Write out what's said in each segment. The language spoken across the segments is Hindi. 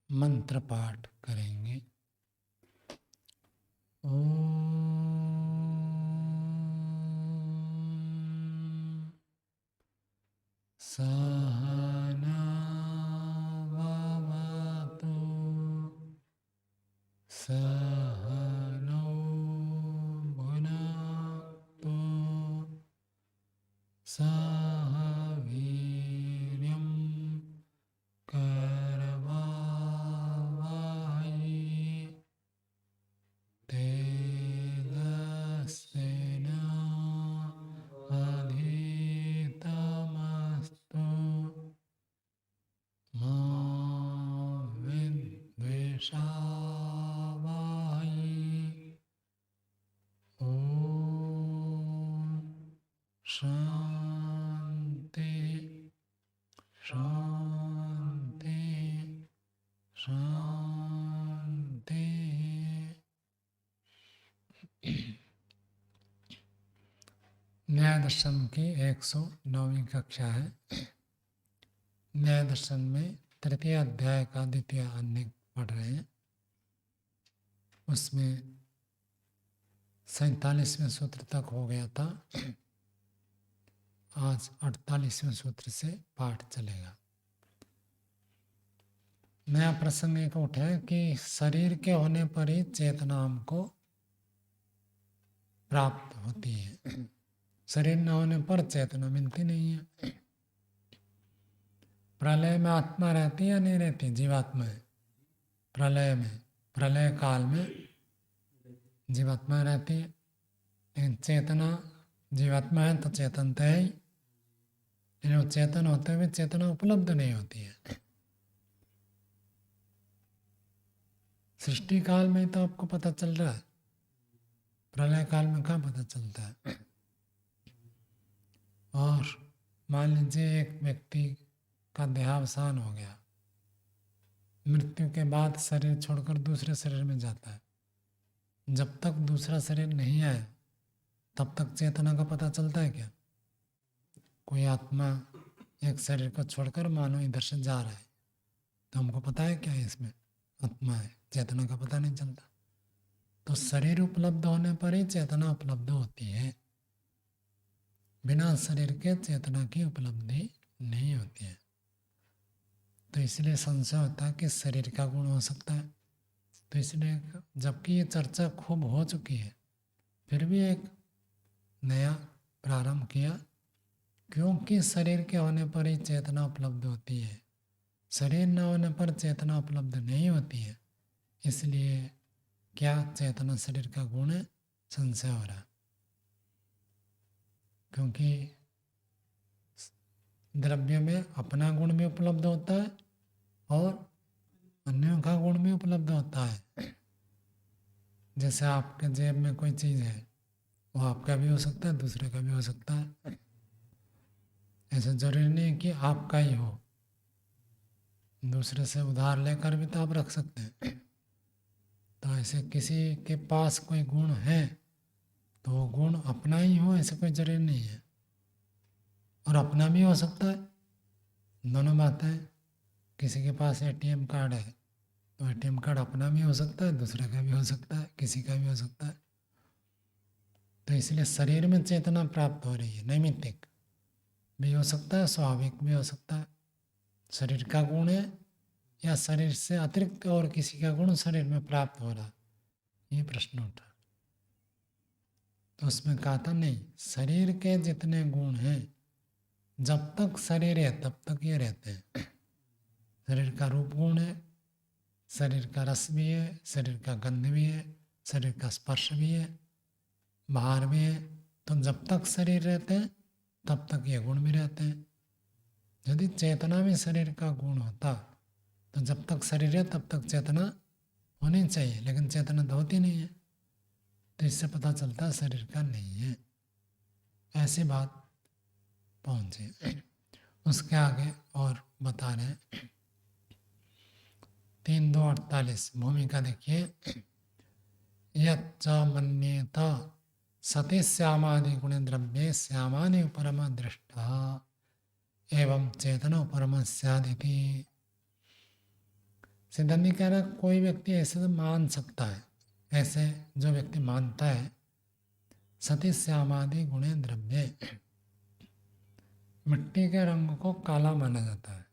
मंत्र पाठ करेंगे। ओम सहना भवतु सहनौ भुनक्तु सह वीर्यं करवावहै तेजस्विनावधीतमस्तु मा विद्विषावहै। ॐ शान्ति शान्ति शान्ति। न्याय दर्शन की 109वीं कक्षा है। न्याय दर्शन में तृतीय अध्याय का द्वितीय अन्य पढ़ रहे हैं। उसमें 47वें सूत्र तक हो गया था। आज 48वें सूत्र से पाठ चलेगा। नया प्रसंग एक उठा है कि शरीर के होने पर ही चेतना हमको प्राप्त होती है। शरीर न होने पर चेतना मिलती नहीं है। प्रलय में आत्मा रहती है या नहीं रहती? जीवात्मा है। प्रलय में, प्रलय काल में जीवात्मा रहती है, लेकिन चेतना जीवात्मा है तो चेतन तो है ही, लेकिन वो चेतन होते हुए चेतना उपलब्ध नहीं होती है। सृष्टि काल में तो आपको पता चल रहा है, प्रलय काल में कहाँ पता चलता है। और मान लीजिए एक व्यक्ति का देहावसान हो गया, मृत्यु के बाद शरीर छोड़कर दूसरे शरीर में जाता है। जब तक दूसरा शरीर नहीं आया तब तक चेतना का पता चलता है क्या? कोई आत्मा एक शरीर को छोड़कर मानो इधर से जा रहा है तो हमको पता है क्या इसमें आत्मा है? चेतना का पता नहीं चलता। तो शरीर उपलब्ध होने पर ही चेतना उपलब्ध होती है। बिना शरीर के चेतना की उपलब्धि नहीं होती है। तो इसलिए संशय होता है कि शरीर का गुण हो सकता है। तो इसलिए जबकि ये चर्चा खूब हो चुकी है फिर भी एक नया प्रारंभ किया, क्योंकि शरीर के होने पर ही चेतना उपलब्ध होती है। शरीर न होने पर चेतना उपलब्ध नहीं होती है। इसलिए क्या चेतना शरीर का गुण है? संशय हो रहा, क्योंकि द्रव्य में अपना गुण भी उपलब्ध होता है और अन्यों का गुण भी उपलब्ध होता है। जैसे आपके जेब में कोई चीज़ है, वो आपका भी हो सकता है, दूसरे का भी हो सकता है। ऐसा जरूरी नहीं कि आपका ही हो, दूसरे से उधार लेकर भी तो आप रख सकते हैं। तो ऐसे किसी के पास कोई गुण है तो वो गुण अपना ही हो, ऐसे कोई जरूरी नहीं है। और अपना भी हो सकता है, दोनों बातें। किसी के पास एटीएम कार्ड है तो एटीएम कार्ड अपना भी हो सकता है, दूसरे का भी हो सकता है, किसी का भी हो सकता है। तो इसलिए शरीर में चेतना प्राप्त हो रही है, नैमित्तिक भी हो सकता है, स्वाभाविक भी हो सकता है। शरीर का गुण है या शरीर से अतिरिक्त और किसी का गुण शरीर में प्राप्त हो रहा, ये प्रश्न उठा। तो उसमें कहा था नहीं, शरीर के जितने गुण हैं जब तक शरीर है तब तक ये रहते हैं। शरीर का रूप गुण है, शरीर का रस भी है, शरीर का गंध भी है, शरीर का स्पर्श भी है, भार भी है। तो जब तक शरीर रहते हैं तब तक ये गुण भी रहते हैं। यदि चेतना में शरीर का गुण होता तो जब तक शरीर है तब तक चेतना होनी चाहिए, लेकिन चेतना तो होती नहीं है। तो इससे पता चलता है शरीर का नहीं है। ऐसी बात पहुंचे। उसके आगे और बता रहे हैं 3:2:48 भूमिका देखिए। यच्च मन्येत सति श्यामादि गुण द्रव्ये श्यामानि परम दृष्टः एवं चेतनो परम स्यादिति। सिद्धांत कह रहा है कोई व्यक्ति ऐसे तो मान सकता है, ऐसे जो व्यक्ति मानता है सती श्यामादि गुणे द्रव्य, मिट्टी के रंग को काला माना जाता है,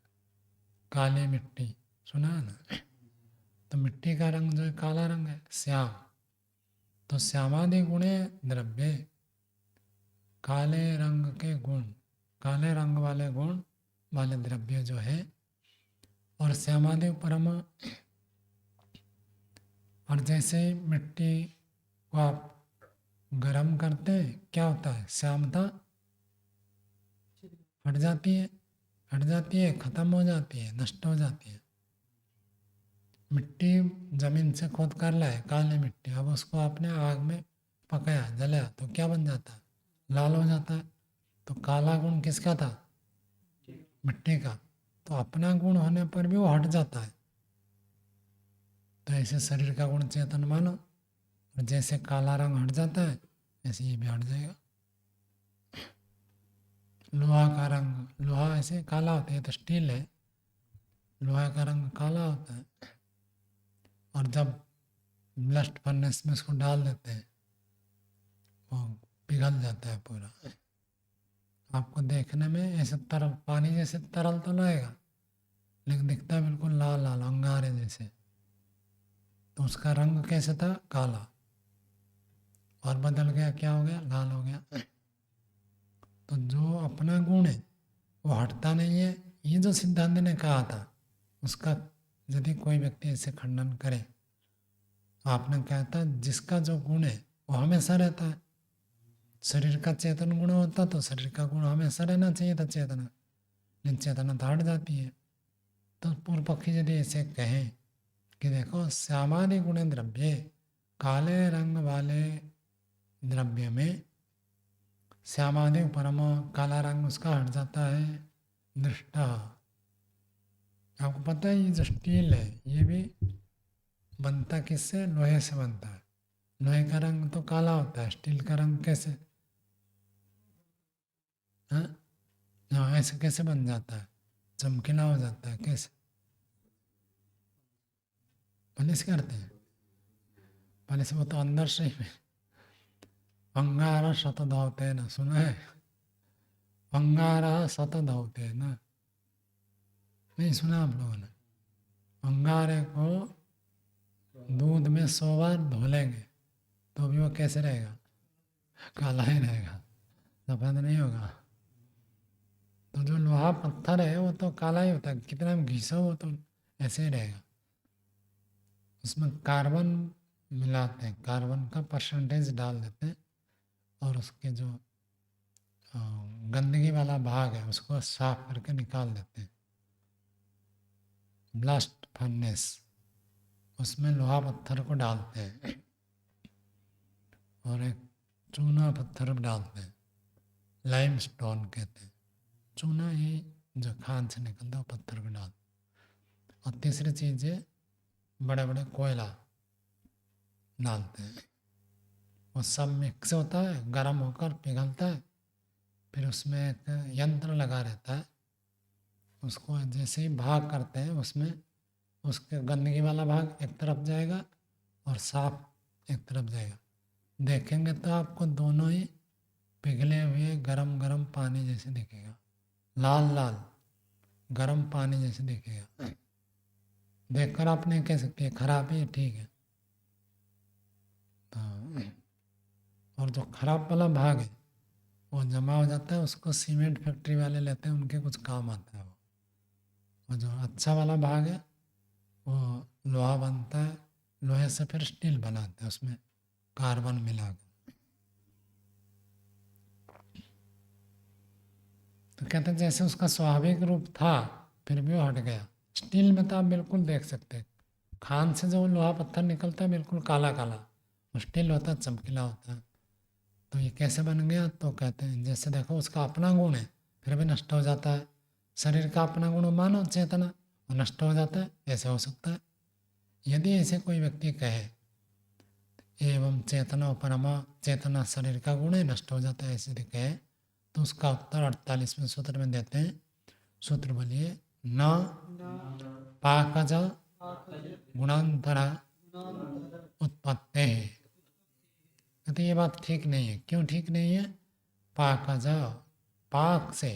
काली मिट्टी सुना है ना, तो मिट्टी का रंग जो है काला रंग है श्याम, तो श्यामादि गुणे द्रव्य, काले रंग के गुण, काले रंग वाले गुण वाले द्रव्य जो है, और श्यामादि परम, और जैसे मिट्टी को आप गर्म करते हैं क्या होता है, श्यामता हट जाती है, हट जाती है, खत्म हो जाती है, नष्ट हो जाती है। मिट्टी जमीन से खोद कर लाए काली मिट्टी, अब उसको आपने आग में पकाया जलाया तो क्या बन जाता है, लाल हो जाता है। तो काला गुण किसका था, मिट्टी का, तो अपना गुण होने पर भी वो हट जाता है। तो ऐसे शरीर का गुण चेतन मानो, और जैसे काला रंग हट जाता है ऐसे ये भी हट जाएगा। लोहा का रंग, लोहा ऐसे काला होता है, तो स्टील है, लोहा का रंग काला होता है, और जब ब्लास्ट फर्नेस में इसको डाल देते हैं वो पिघल जाता है पूरा। आपको देखने में ऐसे तरल, पानी जैसे तरल तो लगेगा, लेकिन दिखता है बिल्कुल लाल लाल अंगारे जैसे। तो उसका रंग कैसे था, काला, और बदल गया, क्या हो गया, लाल हो गया। तो जो अपना गुण है वो हटता नहीं है, ये जो सिद्धांत ने कहा था उसका यदि कोई व्यक्ति ऐसे खंडन करे, आपने कहा था जिसका जो गुण है वो हमेशा रहता है, शरीर का चेतन गुण होता तो शरीर का गुण हमेशा रहना चाहिए था चेतना, लेकिन चेतना तो हट जाती है। तो पूर्व पक्षी यदि ऐसे कहें कि देखो श्यामादि गुण द्रव्य, काले रंग वाले द्रव्य में श्यामादि परम, काला रंग उसका हट जाता है, दृष्टा। आपको पता है ये जो स्टील है ये भी बनता किससे, लोहे से बनता है। लोहे का रंग तो काला होता है, स्टील का रंग कैसे, हाँ हाँ, ऐसे कैसे बन जाता है, चमकीला हो जाता है, कैसे पहले से करते हैं, पहले से वो तो अंदर से ही। अंगारा शतधावते ना, सुना है, अंगारा शतधावते ना, नहीं सुना आप लोगों ने। अंगारे को दूध में 100 बार धो लेंगे तो भी वो कैसे रहेगा, काला ही रहेगा, सफेद नहीं होगा। तो जो लोहा पत्थर है वो तो काला ही होता है, कितना भी घिसो वो तो ऐसे ही रहेगा। उसमें कार्बन मिलाते हैं, कार्बन का परसेंटेज डाल देते हैं, और उसके जो गंदगी वाला भाग है उसको साफ करके निकाल देते हैं। ब्लास्ट फर्नेस, उसमें लोहा पत्थर को डालते हैं और एक चूना पत्थर डालते हैं, लाइम स्टोन कहते हैं। चूना ही जो खान से निकलता है पत्थर को डालते, और तीसरी चीज़ है बड़े बड़े कोयला डालते हैं। वो सब मिक्स होता है, गर्म होकर पिघलता है, फिर उसमें एक यंत्र लगा रहता है, उसको जैसे ही भाग करते हैं उसमें उसके गंदगी वाला भाग एक तरफ जाएगा और साफ एक तरफ जाएगा। देखेंगे तो आपको दोनों ही पिघले हुए गरम गरम पानी जैसे दिखेगा, लाल लाल गरम पानी जैसे दिखेगा। देखकर आप नहीं कह सकते खराब है ठीक है। तो और जो खराब वाला भाग है वो जमा हो जाता है, उसको सीमेंट फैक्ट्री वाले लेते हैं, उनके कुछ काम आता है वो। और जो अच्छा वाला भाग है वो लोहा बनता है, लोहे से फिर स्टील बनाते हैं, उसमें कार्बन मिला के। तो कहते हैं जैसे उसका स्वाभाविक रूप था फिर भी वो हट गया। स्टील में तो आप बिल्कुल देख सकते हैं, खान से जो लोहा पत्थर निकलता है बिल्कुल काला काला, स्टील होता है चमकीला होता है। तो ये कैसे बन गया, तो कहते हैं जैसे देखो उसका अपना गुण है फिर भी नष्ट हो जाता है, शरीर का अपना गुण मानो चेतना, वो नष्ट हो जाता है, ऐसे हो सकता है। यदि ऐसे कोई व्यक्ति कहे एवं चेतना परमा, चेतना शरीर का गुण है नष्ट हो जाता है, ऐसे कहे, तो उसका उत्तर 48वें सूत्र में देते हैं। सूत्र बोलिए, न पाकज गुणांतर उत्पत्ति है। कहते ये बात ठीक नहीं है। क्यों ठीक नहीं है? पाकज, पाक से,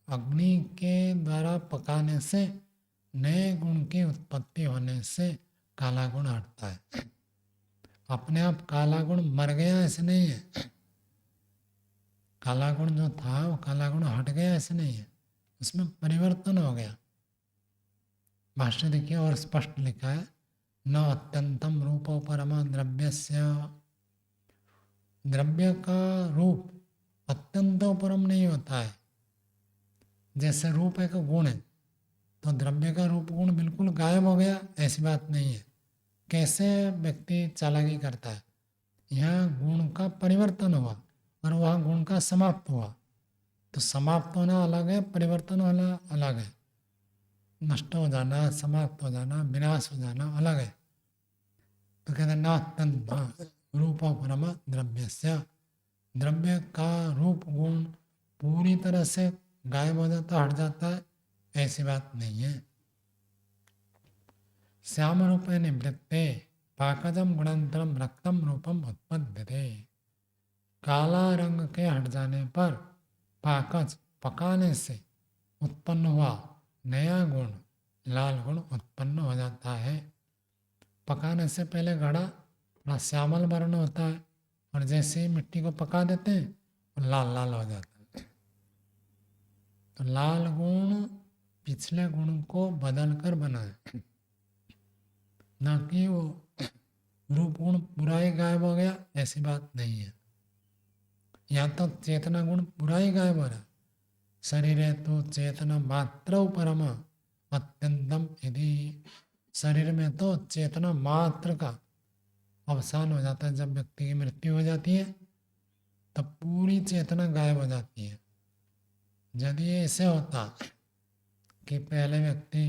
अग्नि के द्वारा पकाने से नए गुण की उत्पत्ति होने से काला गुण हटता है। अपने आप काला गुण मर गया ऐसे नहीं है। काला गुण जो था वो काला गुण हट गया ऐसे नहीं है, उसमें परिवर्तन हो गया। भाष्य देखिए और स्पष्ट लिखा है, न अत्यंतम रूपो परमा द्रव्यस्य, द्रव्य का रूप अत्यंतो परम नहीं होता है। जैसे रूप एक गुण है तो द्रव्य का रूप गुण बिल्कुल गायब हो गया ऐसी बात नहीं है। कैसे व्यक्ति चालाकी करता है, यहाँ गुण का परिवर्तन हुआ और वहाँ गुण का समाप्त हुआ। तो समाप्त होना अलग है, परिवर्तन होना अलग है। नष्ट हो जाना, समाप्त हो जाना, विनाश हो जाना अलग है। तो कहते हैं नात्यंत रूपपरम द्रव्यस्य, द्रव्य का रूप गुण पूरी तरह से गायब हो जाता, हट जाता है ऐसी बात नहीं है। श्याम रूपे निवृत्ते पाकजम गुणांतरम रक्तम रूपम उत्पद्यते, काला रंग के हट जाने पर पाकज पकाने से उत्पन्न हुआ नया गुण लाल गुण उत्पन्न हो जाता है। पकाने से पहले घड़ा थोड़ा श्यामल वर्ण होता है और जैसे ही मिट्टी को पका देते हैं तो लाल लाल हो जाता है। तो लाल गुण पिछले गुण को बदल कर बना है, ना कि वो रूप गुण पूरा ही गायब हो गया ऐसी बात नहीं है। यहाँ तो चेतना गुण पूरा ही गायब हो रहा है। शरीर है तो चेतना मात्र परम अत्यंतम, यदि शरीर में तो चेतना मात्र का अवसान हो जाता है। जब व्यक्ति की मृत्यु हो जाती है तब पूरी चेतना गायब हो जाती है। यदि ऐसे होता कि पहले व्यक्ति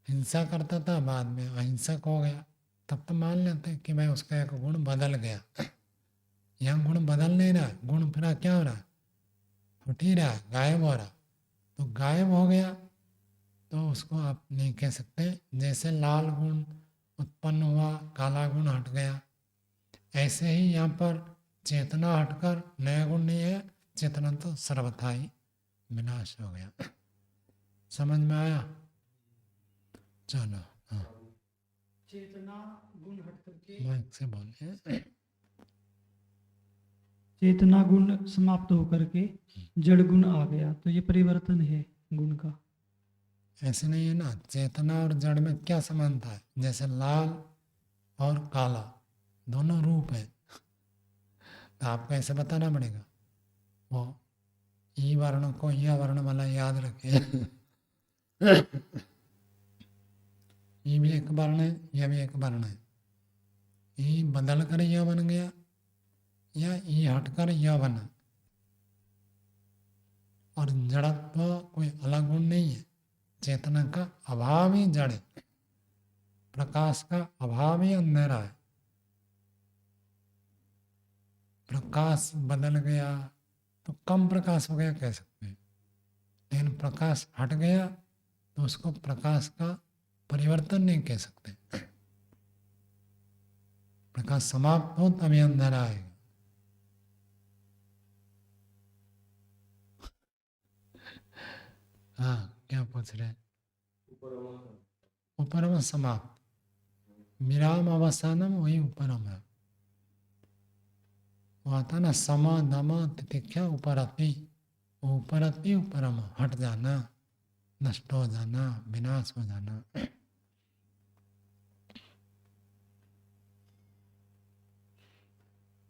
हिंसा करता था, बाद में अहिंसक हो गया, तब तो मान लेते कि भाई उसका एक गुण बदल गया। यहाँ गुण बदल नहीं रहा, गुण फिर क्या हो रहा, फुट ही रहा, गायब हो रहा। तो गायब हो गया तो उसको आप नहीं कह सकते। जैसे लाल गुण उत्पन्न हुआ, काला गुण हट गया, ऐसे ही यहाँ पर चेतना हटकर नया गुण नहीं है, चेतना तो सर्वथा ही विनाश हो गया। समझ में आया? चलो हाँ, चेतना गुण हट करके, माइक से बोलिए। चेतना गुण समाप्त होकर के जड़ गुण आ गया, तो ये परिवर्तन है गुण का। ऐसे नहीं है ना, चेतना और जड़ में क्या समानता है? जैसे लाल और काला दोनों रूप है, तो आपको ऐसे बताना पड़ेगा। वो ई वर्ण को यह वर्ण वाला याद रखे। ये भी एक वर्ण है, यह भी एक वर्ण है। ई बदल कर यह बन गया या ई हटकर यह बना। और जड़त्व कोई अलग गुण नहीं है, चेतना का अभाव ही जड़ है, प्रकाश का अभाव ही अंधेरा है। प्रकाश बदल गया तो कम प्रकाश हो गया कह सकते हैं, लेकिन प्रकाश हट गया तो उसको प्रकाश का परिवर्तन नहीं कह सकते। प्रकाश समाप्त हो तभी अंधेरा आएगा। हाँ, क्या पूछ रहे हैं? उपरम समाप्त, विराम अवसानम वही उपरम है। वो आता ना सम दम तितिक्षा उपरति, उपरति उपरम, हट जाना, नष्ट हो जाना, विनाश हो जाना।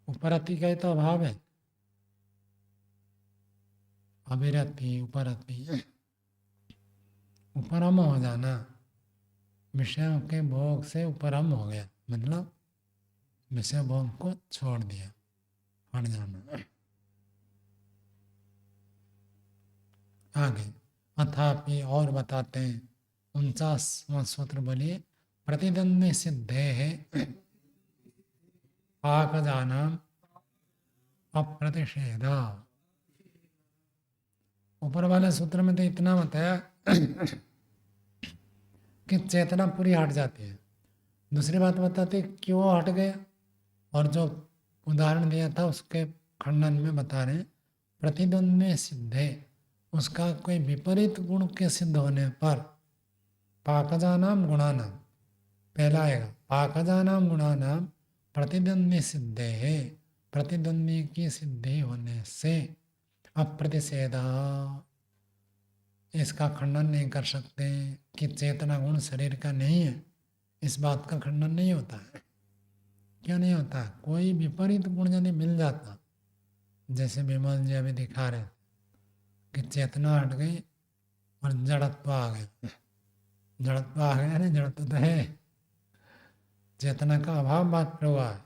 उपरति का ही तो अभाव है, अविरति उपरति, उपरम हो जाना, विषयों के भोग से उपरम हो गया, मतलब विषय भोग को छोड़ दिया, हट जाना। आगे अथापि और बताते हैं 49वां सूत्र बोलिए, प्रतिद्वंद्वी सिद्धे है पाकजानाम अप्रतिषेधा। ऊपर वाले सूत्र में तो इतना बताया कि चेतना पूरी हट जाती है। दूसरी बात बताते क्यों हट गया, और जो उदाहरण दिया था उसके खंडन में बता रहे हैं प्रतिद्वंद्वी सिद्धे, उसका कोई विपरीत गुण के सिद्ध होने पर पाकजानाम गुणानाम, पहला आएगा पाकजानाम गुणानाम प्रतिद्वंद्वी सिद्धे है, प्रतिद्वंद्वी की सिद्धि होने से अप्रतिषेधा, इसका खंडन नहीं कर सकते कि चेतना गुण शरीर का नहीं है, इस बात का खंडन नहीं होता है। क्यों नहीं होता? कोई विपरीत गुण यदि मिल जाता, जैसे विमल जी अभी दिखा रहे कि चेतना हट गई और जड़त्व आ गया, जड़त्व आ गया ना, जड़त्व तो है, चेतना का अभाव बात पर हुआ है,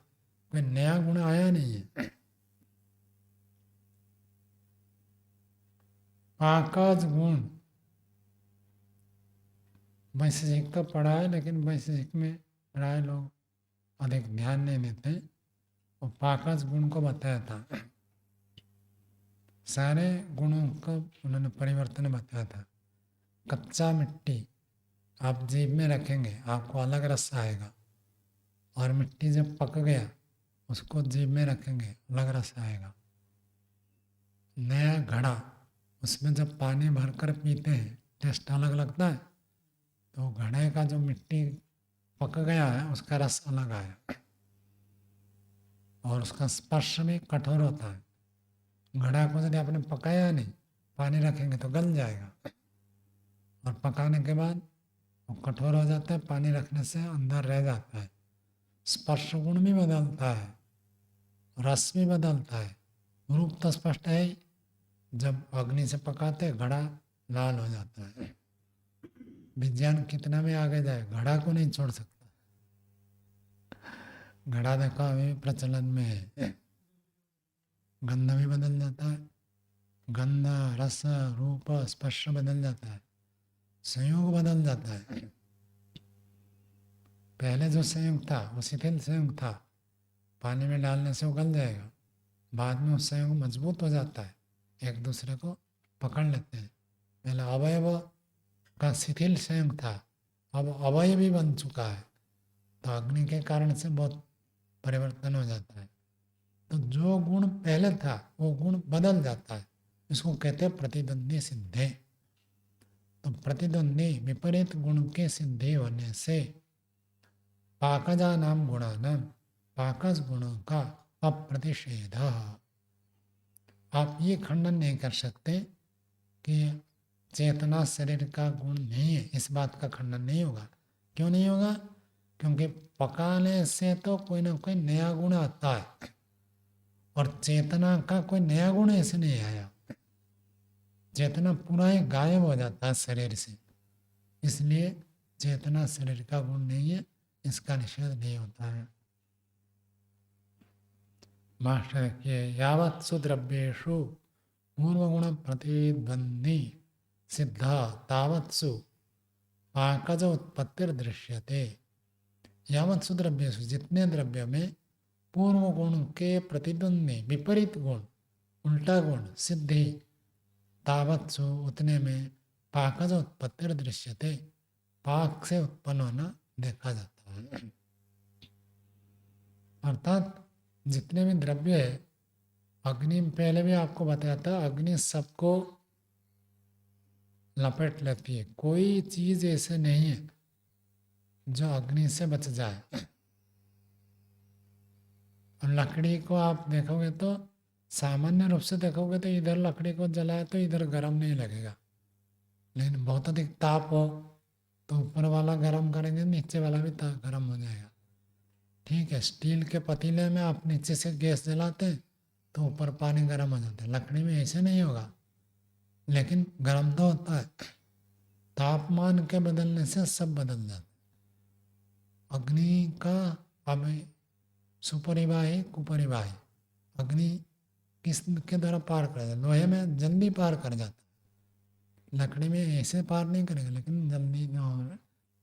कोई नया गुण आया नहीं है। पाकज गुण वैशेषिक तो पढ़ा है, लेकिन वैशेषिक में प्राय लोग अधिक ध्यान नहीं देते, और पाकज गुण को बताया था, सारे गुणों का उन्होंने परिवर्तन बताया था। कच्चा मिट्टी आप जीभ में रखेंगे आपको अलग रस आएगा, और मिट्टी जब पक गया उसको जीभ में रखेंगे अलग रस आएगा। नया घड़ा, उसमें जब पानी भरकर पीते हैं टेस्ट अलग लगता है, तो घड़े का जो मिट्टी पक गया है उसका रस अलग आया, और उसका स्पर्श भी कठोर होता है। घड़ा को यदि आपने पकाया नहीं, पानी रखेंगे तो गल जाएगा, और पकाने के बाद वो कठोर हो जाता है, पानी रखने से अंदर रह जाता है। स्पर्श गुण भी बदलता है, रस भी बदलता है, रूप तो स्पष्ट है ही, जब अग्नि से पकाते घड़ा लाल हो जाता है। विज्ञान कितना भी आगे जाए घड़ा को नहीं छोड़ सकता। घड़ा देखो अभी प्रचलन में है, गंध भी बदल जाता है, गंध रस रूप स्पर्श बदल जाता है, संयोग बदल जाता है। पहले जो संयोग था वो शिथिल संयोग था, पानी में डालने से उगल जाएगा, बाद में वो संयोग मजबूत हो जाता है, एक दूसरे को पकड़ लेते हैं। पहले अवयव का शिथिल संयोग था, अब अवयवी बन चुका है, तो अग्नि के कारण से बहुत परिवर्तन हो जाता है। तो जो गुण पहले था वो गुण बदल जाता है, इसको कहते हैं प्रतिद्वंदी सिद्धि। तो प्रतिद्वंदी विपरीत गुण के सिद्धि होने से पाकजा नाम गुणानाम, पाकज गुणों का अप्रतिषेध, आप ये खंडन नहीं कर सकते कि चेतना शरीर का गुण नहीं है, इस बात का खंडन नहीं होगा। क्यों नहीं होगा? क्योंकि पकाने से तो कोई ना कोई नया गुण आता है, और चेतना का कोई नया गुण ऐसे नहीं आया, चेतना पूरा ही गायब हो जाता है शरीर से, इसलिए चेतना शरीर का गुण नहीं है, इसका निषेध नहीं होता है। मास्टर के यावत्सु द्रव्येषु पूर्वगुण प्रतिद्वंदी सिद्धा तावत्सु पाकज उत्पत्तिर्दृश्यते। यावत्सु द्रव्येषु, जितने द्रव्य में पूर्व गुण के प्रतिद्वंदी विपरीत गुण उल्टा गुण सिद्धि, तावत्सु उतने में पाकज उत्पत्तिर्दृश्यते, पाक से उत्पन्न होना देखा जाता है। अर्थात जितने भी द्रव्य है, अग्नि पहले भी आपको बताया था, अग्नि सबको लपेट लेती है, कोई चीज ऐसे नहीं है जो अग्नि से बच जाए। और लकड़ी को आप देखोगे तो सामान्य रूप से देखोगे तो इधर लकड़ी को जलाए तो इधर गर्म नहीं लगेगा, लेकिन बहुत अधिक ताप हो तो ऊपर वाला गर्म करेंगे, नीचे वाला भी गर्म हो जाएगा। ठीक है, स्टील के पतीले में आप नीचे से गैस जलाते हैं तो ऊपर पानी गर्म हो जाता है, लकड़ी में ऐसे नहीं होगा, लेकिन गर्म तो होता है। तापमान के बदलने से सब बदल जाता है। अग्नि का अब सुपरिवाह है कुपरिवाह है, अग्नि किस के द्वारा पार कर जाता है, लोहे में जल्दी पार कर जाता है, लकड़ी में ऐसे पार नहीं करेगा, लेकिन जल्दी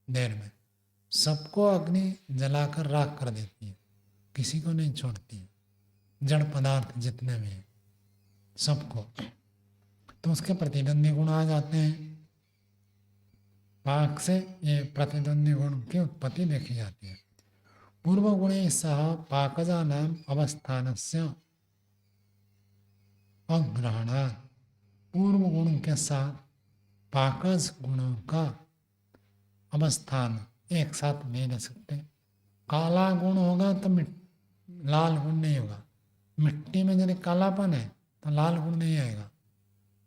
देर में। सबको अग्नि जलाकर राख कर देती है, किसी को नहीं छोड़ती है, जड़ पदार्थ जितने भी हैं सबको। तो उसके प्रतिद्वंदी गुण आ जाते हैं। पाक से ये प्रतिद्वंदी गुण की उत्पत्ति देखी जाती है। पूर्व गुणे सह पाकजा नाम अवस्थानस्य अग्रहणात्, पूर्व गुण के साथ पाकज गुणों का अवस्थान एक साथ नहीं रह सकते। काला गुण होगा तो लाल गुण नहीं होगा। मिट्टी में यदि कालापन है तो लाल गुण नहीं आएगा।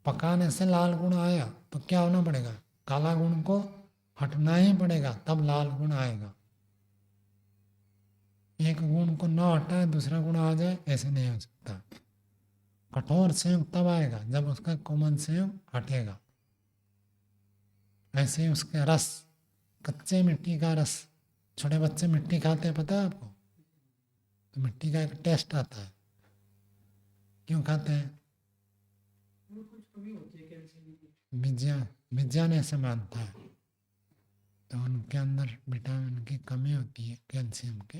पकाने से लाल गुण आया तो क्या होना पड़ेगा, काला गुण को हटना ही पड़ेगा, तब लाल गुण आएगा। एक गुण को न हटाए दूसरा गुण आ जाए, ऐसे नहीं हो सकता। कठोर संयोग तब आएगा जब उसका कोमल संयोग हटेगा। ऐसे ही उसके रस, कच्चे मिट्टी का रस, छोटे बच्चे मिट्टी खाते हैं पता है आपको, तो मिट्टी का एक टेस्ट आता है। क्यों खाते हैं? विज्ञान ऐसे मानता है। तो उनके अंदर विटामिन की कमी होती है, कैल्शियम के,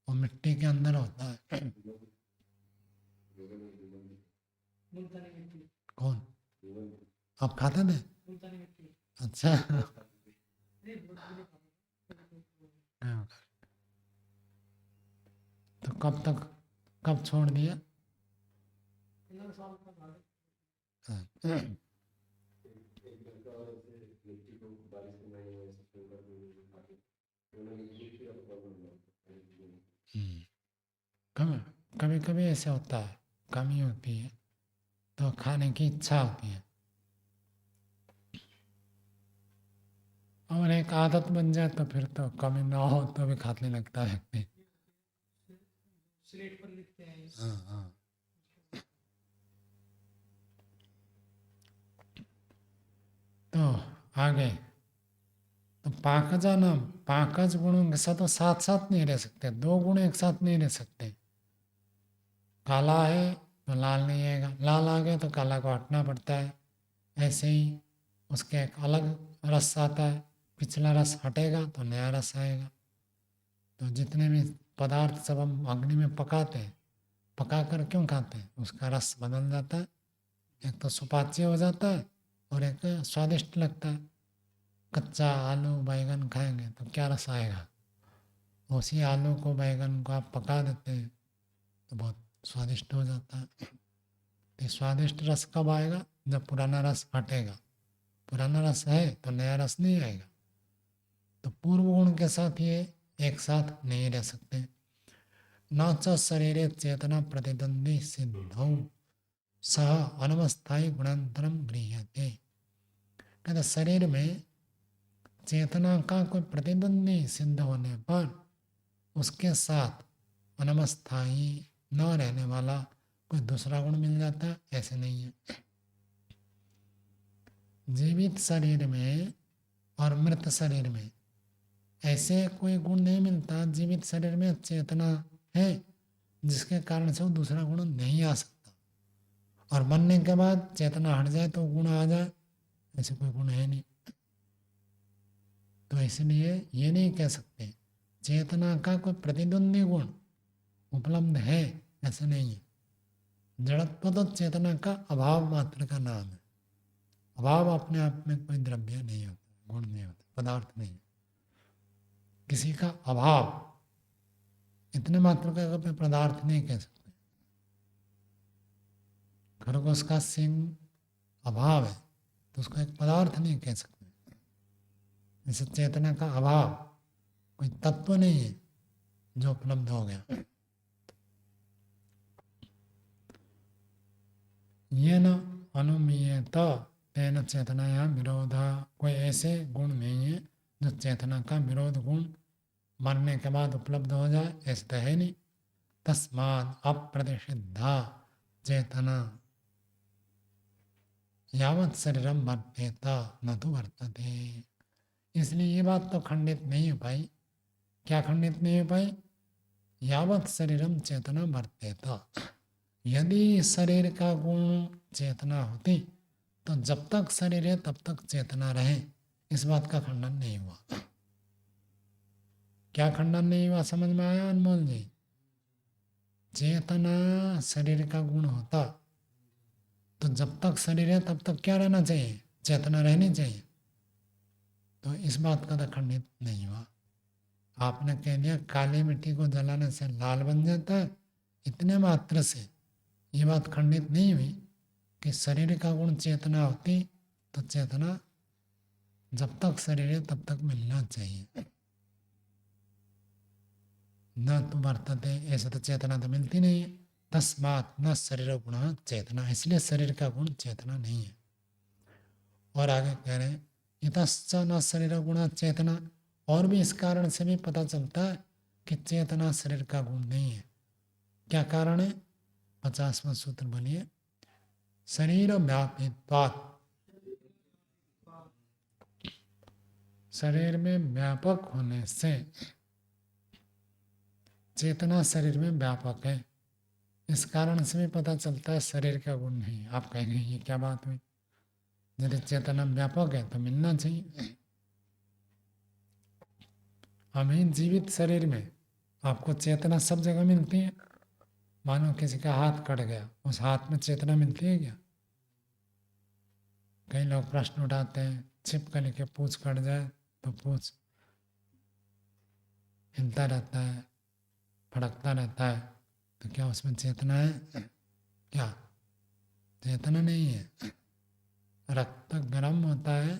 और मिट्टी के अंदर होता है। कौन? आप खाते थे? अच्छा। तो कब छोड़ दिया? कभी कभी ऐसा होता है, कमी होती है तो खाने की इच्छा होती है, और एक आदत बन जाए तो फिर तो कमी ना हो तो भी खाने लगता है व्यक्ति। स्लेट पर लिखते हैं। हाँ हाँ। तो आगे तो पाकजा नाम, पाकज गुणों के साथ तो साथ साथ नहीं रह सकते, दो गुण एक साथ नहीं रह सकते। काला है तो लाल नहीं आएगा, लाल आ गया तो काला को हटना पड़ता है। ऐसे ही उसके एक अलग रस आता है, पिछला रस हटेगा तो नया रस आएगा। तो जितने भी पदार्थ सब हम अग्नि में पकाते हैं, पका कर क्यों खाते हैं, उसका रस बदल जाता है। एक तो सुपाच्य हो जाता है और एक स्वादिष्ट लगता है। कच्चा आलू बैगन खाएंगे तो क्या रस आएगा, उसी आलू को बैगन को आप पका देते हैं तो बहुत स्वादिष्ट हो जाता है। तो स्वादिष्ट रस कब आएगा, जब पुराना रस हटेगा। पुराना रस है तो नया रस नहीं आएगा। तो पूर्व गुण के साथ ये एक साथ नहीं रह सकते। न च शरीरे चेतना प्रतिद्वंदी सिद्धौ सह अनवस्थायी गुणांतरम गृह्यते। कहते शरीर में चेतना का कोई प्रतिद्वंदी सिद्ध होने पर उसके साथ अनवस्थायी न रहने वाला कोई दूसरा गुण मिल जाता है, ऐसे नहीं है। जीवित शरीर में और मृत शरीर में ऐसे कोई गुण नहीं मिलता। जीवित शरीर में चेतना है जिसके कारण से वो दूसरा गुण नहीं आ सकता, और मरने के बाद चेतना हट जाए तो गुण आ जाए, ऐसे कोई गुण है नहीं। तो इसलिए ये नहीं कह सकते चेतना का कोई प्रतिद्वंदी गुण उपलब्ध है, ऐसे नहीं है। जड़त्व तो चेतना का अभाव मात्र का नाम है। अभाव अपने आप में कोई द्रव्य नहीं होता, गुण नहीं होता, पदार्थ नहीं। किसी का अभाव इतने मात्र का कोई पदार्थ नहीं कह सकते। खरगोश का सिंह अभाव है तो उसको एक पदार्थ नहीं कह सकते। जैसे चेतना का अभाव कोई तत्व नहीं है जो उपलब्ध हो गया। ये न अनुमीयत तेन चेतनाया विरोधा, कोई ऐसे गुण नहीं है जो चेतना का विरोध गुण मरने के बाद उपलब्ध हो जाए, ऐसे तो है नहीं। तस्माद अप्रतिषिद्धा चेतना यावत शरीरम वर्तेत न तो वर्तते। इसलिए ये बात तो खंडित नहीं हो पाई। क्या खंडित नहीं हो पाई? यावत शरीरम चेतना वर्तेत, यदि शरीर का गुण चेतना होती तो जब तक शरीर है तब तक चेतना रहे, इस बात का खंडन नहीं हुआ। क्या खंडन नहीं हुआ, समझ में आया अनमोल जी? चेतना शरीर का गुण होता तो जब तक शरीर है तब तक क्या रहना चाहिए, चेतना रहनी चाहिए। तो इस बात का तो खंडित नहीं हुआ। आपने कह दिया काली मिट्टी को जलाने से लाल बन जाता है, इतने मात्र से ये बात खंडित नहीं हुई कि शरीर का गुण चेतना होती तो चेतना जब तक शरीर है तब तक मिलना चाहिए। न तो वर्तते, ऐसे तो चेतना तो मिलती नहीं है। तस्मात् न शरीर गुण चेतना, इसलिए शरीर का गुण चेतना नहीं है। और आगे कह रहे हैं इतश्च न शरीर गुण चेतना, और भी इस कारण से भी पता चलता है कि चेतना शरीर का गुण नहीं है। क्या कारण है? 50वां सूत्र बोलिए। शरीर व्यापित्वात्, शरीर में व्यापक होने से चेतना शरीर में व्यापक है। इस कारण से भी पता चलता है शरीर का गुण नहीं। आप कहेंगे ये क्या बात हुई, यदि चेतना व्यापक है तो मिलना चाहिए। अभी जीवित शरीर में आपको चेतना सब जगह मिलती है। मानो किसी का हाथ कट गया, उस हाथ में चेतना मिलती है क्या? कई लोग प्रश्न उठाते हैं, छिपकली के पूंछ कट जाए तो पूंछ हिलता रहता है, फड़कता रहता है, तो क्या उसमें चेतना है? क्या चेतना नहीं है। रक्त गर्म होता है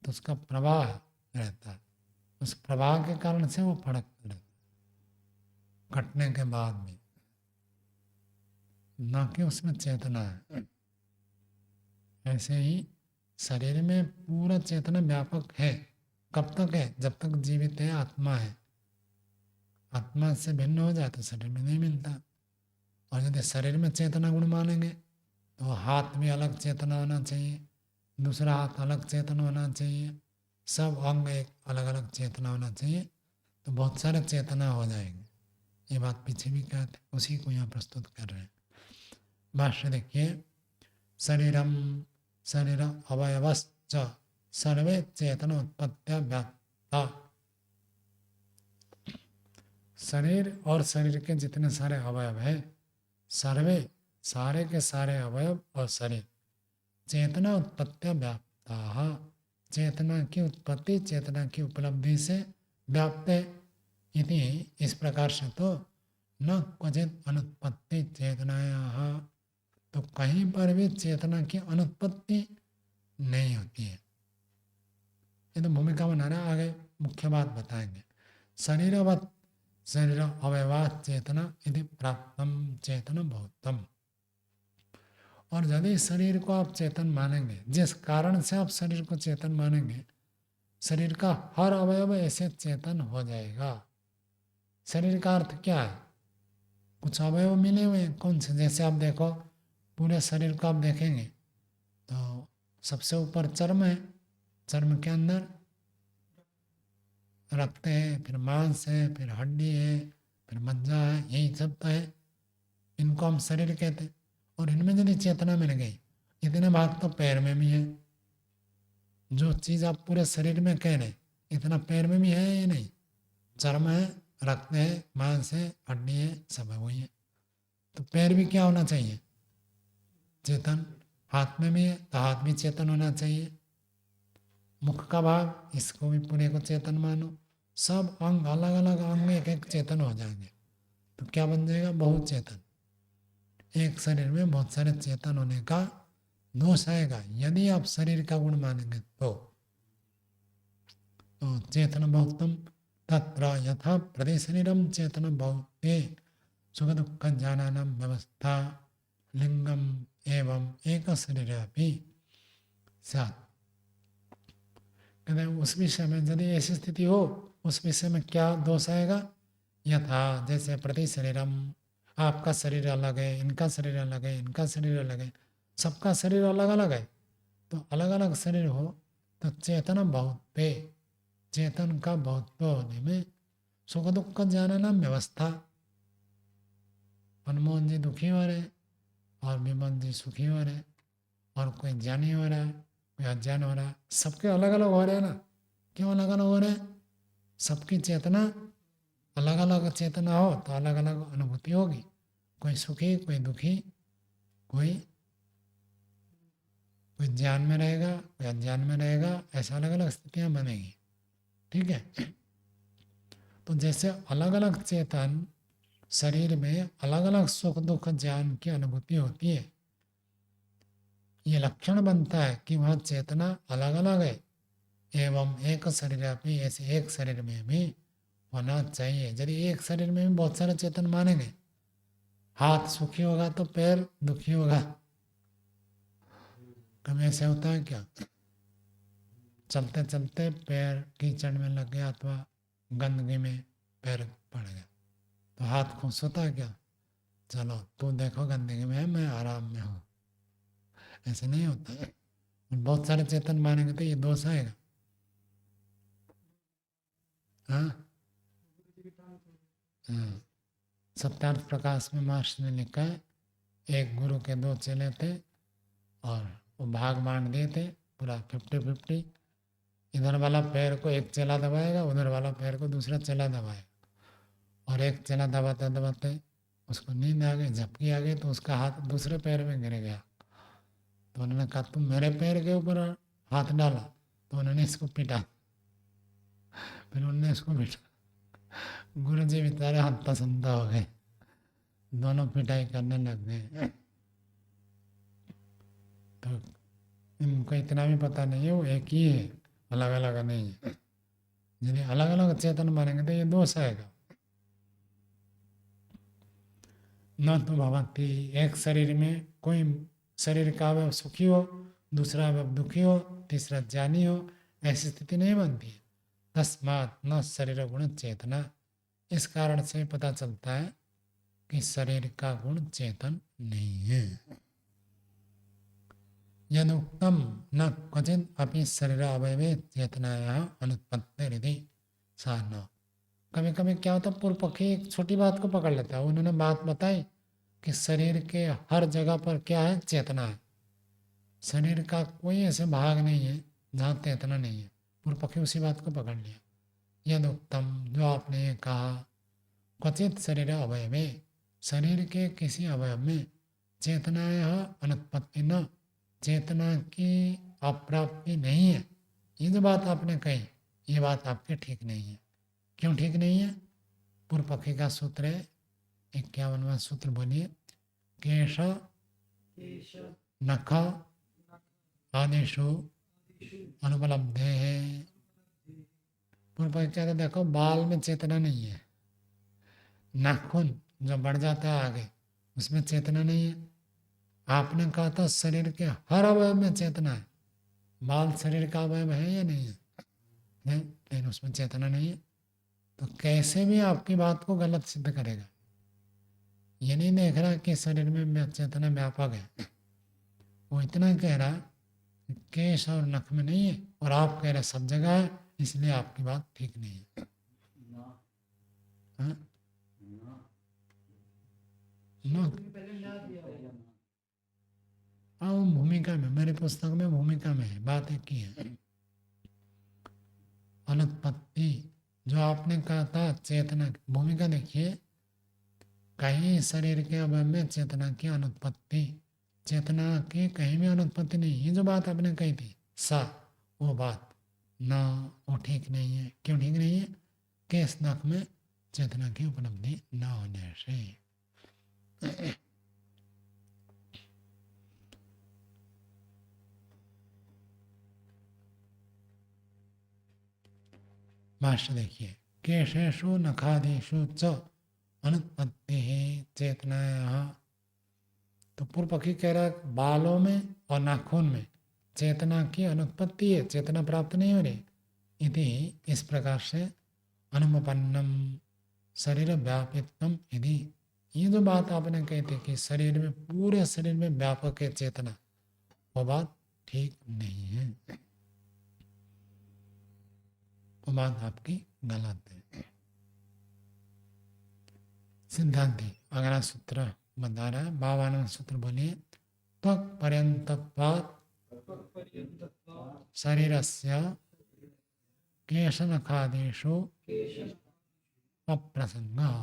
तो उसका प्रवाह रहता है, उस प्रवाह के कारण से वो फड़कता रहता है कटने के बाद भी, ना कि उसमें चेतना है। ऐसे ही शरीर में पूरा चेतना व्यापक है। कब तक है? जब तक जीवित है, आत्मा है। आत्मा से भिन्न हो जाए तो शरीर में नहीं मिलता। और यदि शरीर में चेतना गुण मानेंगे तो हाथ भी अलग चेतना होना चाहिए, दूसरा हाथ अलग चेतना होना चाहिए, सब अंग एक अलग अलग चेतना होना चाहिए, तो बहुत सारे चेतना हो जाएंगे। ये बात पीछे भी कहते थे, उसी को यहाँ प्रस्तुत कर रहे हैं। भाष्य देखिए, शरीरम शरीर अवयवश्च सर्वे चेतन उत्पत्त्या व्याप्ता। शरीर और शरीर के जितने सारे अवयव है, सर्वे सारे के सारे अवयव और शरीर चेतना उत्पत्त्या व्याप्ता, चेतना की उत्पत्ति चेतना की उपलब्धि से व्याप्त है। इति इस प्रकार से तो न क्वचित अनुत्पत्ति चेतनाया, तो कहीं पर भी चेतना की अनुत्पत्ति नहीं होती है। ये तो भूमिका बना रहा है, आगे मुख्य बात बताएंगे। शरीरवत शरीर अवयवात चेतना यदि प्राप्तम चेतन बहुतम। और यदि शरीर को आप चेतन मानेंगे, जिस कारण से आप शरीर को चेतन मानेंगे, शरीर का हर अवयव ऐसे चेतन हो जाएगा। शरीर का अर्थ क्या है? कुछ अवयव मिले हुए हैं, कौन से? जैसे आप देखो, पूरे शरीर को आप देखेंगे तो सबसे ऊपर चर्म है, चर्म के अंदर रक्त है, फिर मांस है, फिर हड्डी है, फिर मज्जा है, यही सब तो है। इनको हम शरीर कहते हैं। और इनमें यदि चेतना मिल गई, इतने भाग तो पैर में भी है। जो चीज़ आप पूरे शरीर में कह रहे इतना पैर में भी है या नहीं? चर्म है, रक्त है, मांस है, हड्डी है, सब है, वही है। तो पैर भी क्या होना चाहिए? चेतन। हाथ में भी है तो हाथ भी चेतन होना चाहिए। मुख का भाग, इसको भी पूरे को चेतन मानो। सब अंग अलग अलग अंग एक एक चेतन हो जाएंगे, तो क्या बन जाएगा? बहुत चेतन। एक शरीर में बहुत सारे चेतन होने का दोष आएगा यदि आप शरीर का गुण मानेंगे तो चेतन बहुतम तत्र यथा प्रति शरीरम चेतन बहुते सुख दुख ज्ञानानाम व्यवस्था लिंगम एवं एक शरीर भी सात। कहते हैं उस विषय में यदि ऐसी स्थिति हो, उस विषय में क्या दोष आएगा? यथा जैसे प्रति शरीरम, आपका शरीर अलग है, इनका शरीर अलग है, इनका शरीर अलग है, सबका शरीर अलग अलग है, तो अलग अलग शरीर हो तो चेतन बहुत पे, चेतन का बहुत होने में सुख दुख का ज्ञानानाम व्यवस्था। मनमोहन जी दुखी हो रहे और विमल जी सुखी हो रहे, और कोई ज्ञानी हो रहा है, कोई अज्ञान हो रहा है, सबके अलग अलग हो रहे हैं ना। क्यों अलग अलग हो रहे हैं? सबकी चेतना अलग अलग चेतना हो तो अलग अलग अनुभूति होगी। कोई सुखी, कोई दुखी, कोई कोई ज्ञान में रहेगा, कोई अज्ञान में रहेगा, ऐसा अलग अलग स्थितियां बनेगी। ठीक है। तो जैसे अलग अलग चेतन शरीर में अलग अलग सुख दुख ज्ञान की अनुभूति होती है, ये लक्षण बनता है कि वह चेतना अलग अलग है एवं एक शरीर भी ऐसे एक शरीर में भी होना चाहिए। यदि एक शरीर में भी बहुत सारे चेतन मानेंगे, हाथ सुखी होगा तो पैर दुखी होगा, कभी ऐसे होता है क्या? चलते चलते पैर कीचड़ में लग गया अथवा गंदगी में पैर पड़ गया तो हाथ खुश होता है क्या? चलो तू देखो गंदगी में है, मैं आराम में हूँ, ऐसे नहीं होता है। बहुत सारे चेतन मानेंगे तो ये दोष आएगा। हाँ हाँ। सत्यार्थ प्रकाश में मार्क्स ने लिखा है, एक गुरु के दो चेले थे और वो भाग बांट दिए थे पूरा 50-50। इधर वाला पैर को एक चेला दबाएगा, उधर वाला पैर को दूसरा चेला दबाएगा, और एक चेला दबाते दबाते उसको नींद आ गई, झपकी आ गई तो उसका हाथ दूसरे पैर में गिर गया। तो उन्होंने कहा तुम मेरे पैर के ऊपर हाथ डाला, तो उन्होंने इसको पीटा, फिर उन्होंने इसको पीटा। गुरु जी बेचारे हंता संता हो गए, दोनों पिटाई करने लग गए। तो इनको इतना भी पता नहीं है वो एक ही है, अलग अलग नहीं है। यदि अलग अलग चेतन मानेंगे तो ये दोष आएगा। न तो भवती, एक शरीर में कोई शरीर का अवयव सुखी हो, दूसरा अवयव दुखी हो, तीसरा ज्ञानी हो, ऐसी स्थिति नहीं बनती है। तस्मात् न शरीर गुण चेतना, इस कारण से पता चलता है कि शरीर का गुण चेतन नहीं है। यदुक्तम न क्वचित अपि शरीर अवयवे चेतनायाः अनुत्पत्तिरिति साधना। कभी कभी क्या होता है, पूर्व पक्षी एक छोटी बात को पकड़ लेता है। उन्होंने बात बताई कि शरीर के हर जगह पर क्या है, चेतना है। शरीर का कोई ऐसे भाग नहीं है जहाँ चेतना नहीं है। पूर्व पक्षी उसी बात को पकड़ लिया। यदुक्तम, जो आपने ये कहा, क्वचित शरीर अवयवे, शरीर के किसी अवयव में चेतनायाः अनुत्पत्ति न, चेतना की अप्राप्ति नहीं है। ये जो बात आपने कही, ये बात आपकी ठीक नहीं है। क्यों ठीक नहीं है? पूर्व पक्षी का सूत्र है 51वां सूत्र, बोलिए। केश नख आदिषु अनुपलब्धे है। पूर्व पक्षी कहते देखो बाल में चेतना नहीं है, नाखून जो बढ़ जाता है आगे उसमें चेतना नहीं है। आपने कहा था शरीर के हर अवयव में चेतना है। बाल शरीर का अवयव है या नहीं है? लेकिन उसमें चेतना नहीं है। तो कैसे भी आपकी बात को गलत सिद्ध करेगा। ये नहीं देख रहा कि शरीर में चेतना व्यापक है। वो इतना कह रहा कि केश और नख में नहीं है, और आप कह रहे सब जगह है, इसलिए आपकी बात ठीक नहीं है। हाँ? हाँ, भूमिका में, मेरे पुस्तक में भूमिका में है, बात एक ही है। अनुत्पत्ति, जो आपने कहा था चेतना, भूमिका देखिए, कहीं शरीर के अवयव में चेतना की अनुत्पत्ति, चेतना की कहीं भी अनुत्पत्ति नहीं। ये जो बात आपने कही थी सा, वो बात ना, वो ठीक नहीं है। क्यों ठीक नहीं है? केस नख में चेतना की उपलब्धि न होने से। भाष्य देखिए, केशेषु नखादिषु च अनुत्पत्ति चेतनायाः। तो पूर्व पक्षी कह रहा है बालों में और नाखून में चेतना की अनुत्पत्ति है, चेतना प्राप्त नहीं हो रही। इति इस प्रकार से अनुपन्नम शरीर व्यापित्वम यदि, ये जो बात आपने कही थी कि शरीर में, पूरे शरीर में व्यापक है चेतना, वो बात ठीक नहीं है, वो बात आपकी गलत है। सिद्धांति अगला सूत्र बता रहा है, 52वां सूत्र, बोलिए। त्वक् पर्यंतत्वात् शरीरस्य केशनखादिषु अप्रसंगः।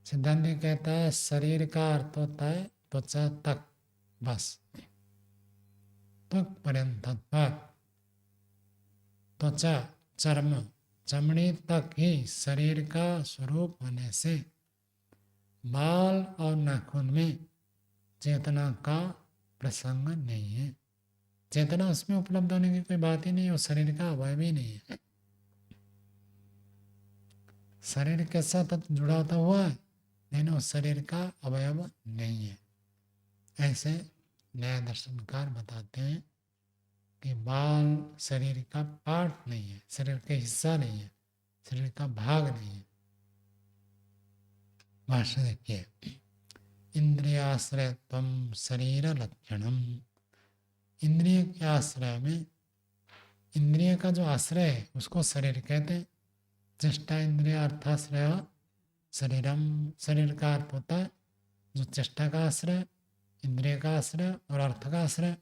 सिद्धांति कहता है शरीर का अर्थ होता है त्वचा तक, बस। त्वक पर्यंतत्वात्, त्वचा चर्म चमड़ी तक ही शरीर का स्वरूप होने से बाल और नाखून में चेतना का प्रसंग नहीं है। चेतना उसमें उपलब्ध होने की कोई बात ही नहीं है, वो शरीर का अवयव ही नहीं है। शरीर के साथ जुड़ा होता हुआ है लेकिन वो शरीर का अवयव नहीं है। ऐसे न्याय दर्शनकार बताते हैं कि बाल शरीर का पार्ट नहीं है, शरीर का हिस्सा नहीं है, शरीर का भाग नहीं है। भाष्य देखिए, इंद्रियाश्रयत्वं शरीर लक्षणम। इंद्रिय के आश्रय में, इंद्रिय का जो आश्रय है उसको शरीर कहते हैं। चेष्टा इंद्रिय अर्थाश्रय शरीरम, शरीर का अर्थ होता है जो चेष्टा का आश्रय, इंद्रिय का आश्रय और अर्थ का आश्रय।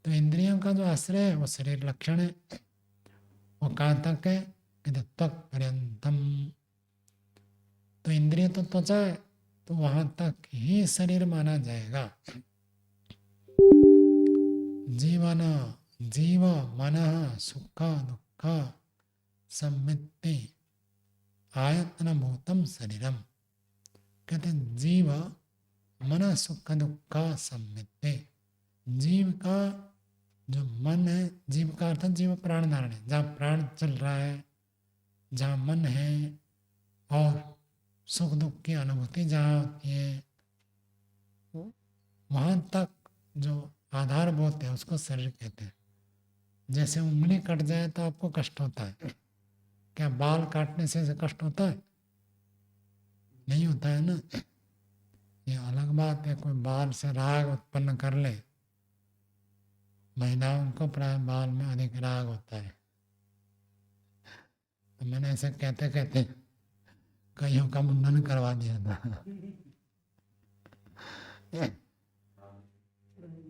तो इंद्रियों का जो आश्रय है वो शरीर लक्षण है। वो कहाँ तक है कि त्वक पर्यंतम, तो इंद्रिय तो त्वचा है तो वहां तक ही शरीर माना जाएगा। जीवन जीव मन सुख दुख सम्मिति आयतन भूतम शरीरम। कहते जीव मन सुख दुख सम्मिति, जीव का जो मन है, जीव का अर्थ जीव प्राण धारण है, जहाँ प्राण चल रहा है, जहाँ मन है और सुख दुख की अनुभूति जहाँ होती है, वहाँ तक जो आधारभूत है उसको शरीर कहते हैं। जैसे उंगली कट जाए तो आपको कष्ट होता है, क्या बाल काटने से कष्ट होता है? नहीं होता है ना। ये अलग बात है, कोई बाल से राग उत्पन्न कर ले, महिलाओं को प्राय बाल में अधिक राग होता है। तो मैंने ऐसे कहते कहते कईयों का मुंडन करवा दिया था।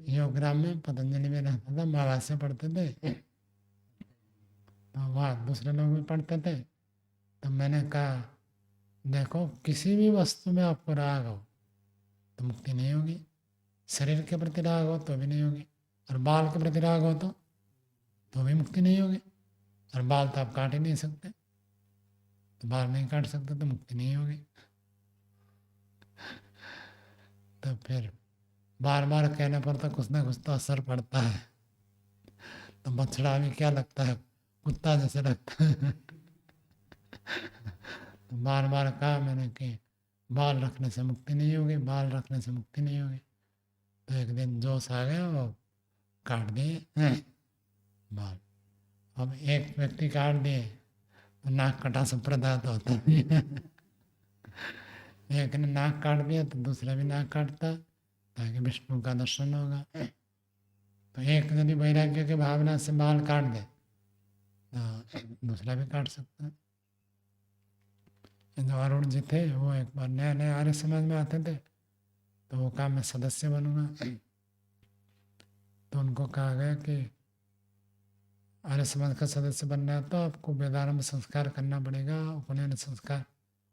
योगग्राम में पतंजलि में रहता था, महाभाष्य पढ़ते थे, तो वहाँ दूसरे लोग भी पढ़ते थे। तो मैंने कहा देखो, किसी भी वस्तु में आपको राग हो तो मुक्ति नहीं होगी, शरीर के प्रति राग हो तो भी नहीं होगी, और बाल के प्रति राग हो तो भी मुक्ति नहीं होगी। और बाल तो आप काट ही नहीं सकते, तो बाल नहीं काट सकते तो मुक्ति नहीं होगी। तो फिर बार बार कहने पर तो कुछ ना कुछ तो असर पड़ता है। तो बछड़ा भी क्या लगता है, कुत्ता जैसे लगता है। तो बार बार कहा मैंने कि बाल रखने से मुक्ति नहीं होगी, बाल रखने से मुक्ति नहीं होगी। तो एक दिन जोश आ गया, वो काट दिए बाल। अब एक व्यक्ति काट दिए तो नाक कटा संप्रदाय तो होता नहीं है। एक ने नाक काट दिया तो दूसरा भी नाक काटता ताकि विष्णु का दर्शन होगा। तो एक यदि वैराग्य के भावना से बाल काट दे तो दूसरा भी काट सकता है। जो अरुण जी थे वो एक बार नया नया आर्य समाज में आते थे, तो वो कहा मैं सदस्य बनूंगा। तो उनको कहा गया कि आर्य समाज का सदस्य बनना है तो आपको वेदारंभ संस्कार करना पड़ेगा, उपनयन संस्कार,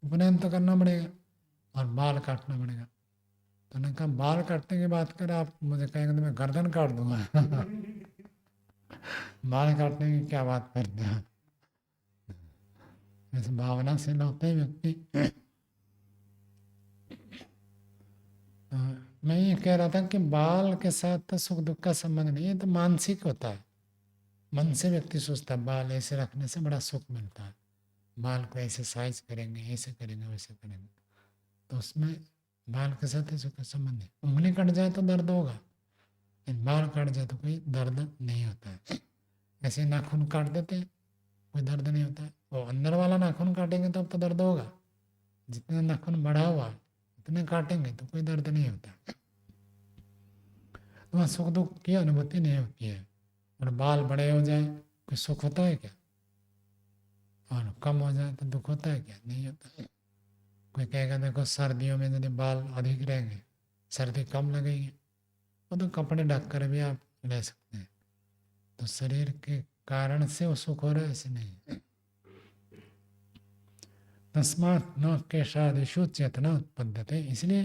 उपनयन तो करना पड़ेगा और बाल काटना पड़ेगा। तो उन्होंने कहा बाल काटने की बात करें आप, मुझे कहेंगे तो मैं गर्दन काट दूंगा। बाल काटने की क्या बात करते हैं? ऐसे भावना से होते हैं व्यक्ति। मैं ये कह रहा था कि बाल के साथ तो सुख दुख का संबंध नहीं है, तो मानसिक होता है। मन से व्यक्ति सोचता है बाल ऐसे रखने से बड़ा सुख मिलता है, बाल को ऐसे साइज करेंगे, ऐसे करेंगे, वैसे करेंगे, तो उसमें बाल के साथ ही सुख का संबंध है। उंगली कट जाए तो दर्द होगा, लेकिन बाल कट जाए तो कोई दर्द नहीं होता है। ऐसे नाखून काट देते हैं, कोई दर्द नहीं होता है। वो अंदर वाला नाखून काटेंगे तो अब तो दर्द होगा, जितना नाखून बढ़ा हुआ है उतने काटेंगे तो कोई दर्द नहीं होता। तो वहाँ सुख दुख की अनुभूति नहीं होती है। और बाल बड़े हो जाए कोई सुख होता है क्या? और कम हो जाए तो दुख होता है क्या? नहीं होता है। कोई कहेगा देखो सर्दियों में यदि बाल अधिक रहेंगे, सर्दी कम लगेगी, वो तो कपड़े ढक कर भी आप ले सकते हैं। तो शरीर के कारण से वो सुख हो रहा है, ऐसे नहीं। तस्मात् न केशादिषु चेतना उत्पद्यते, इसलिए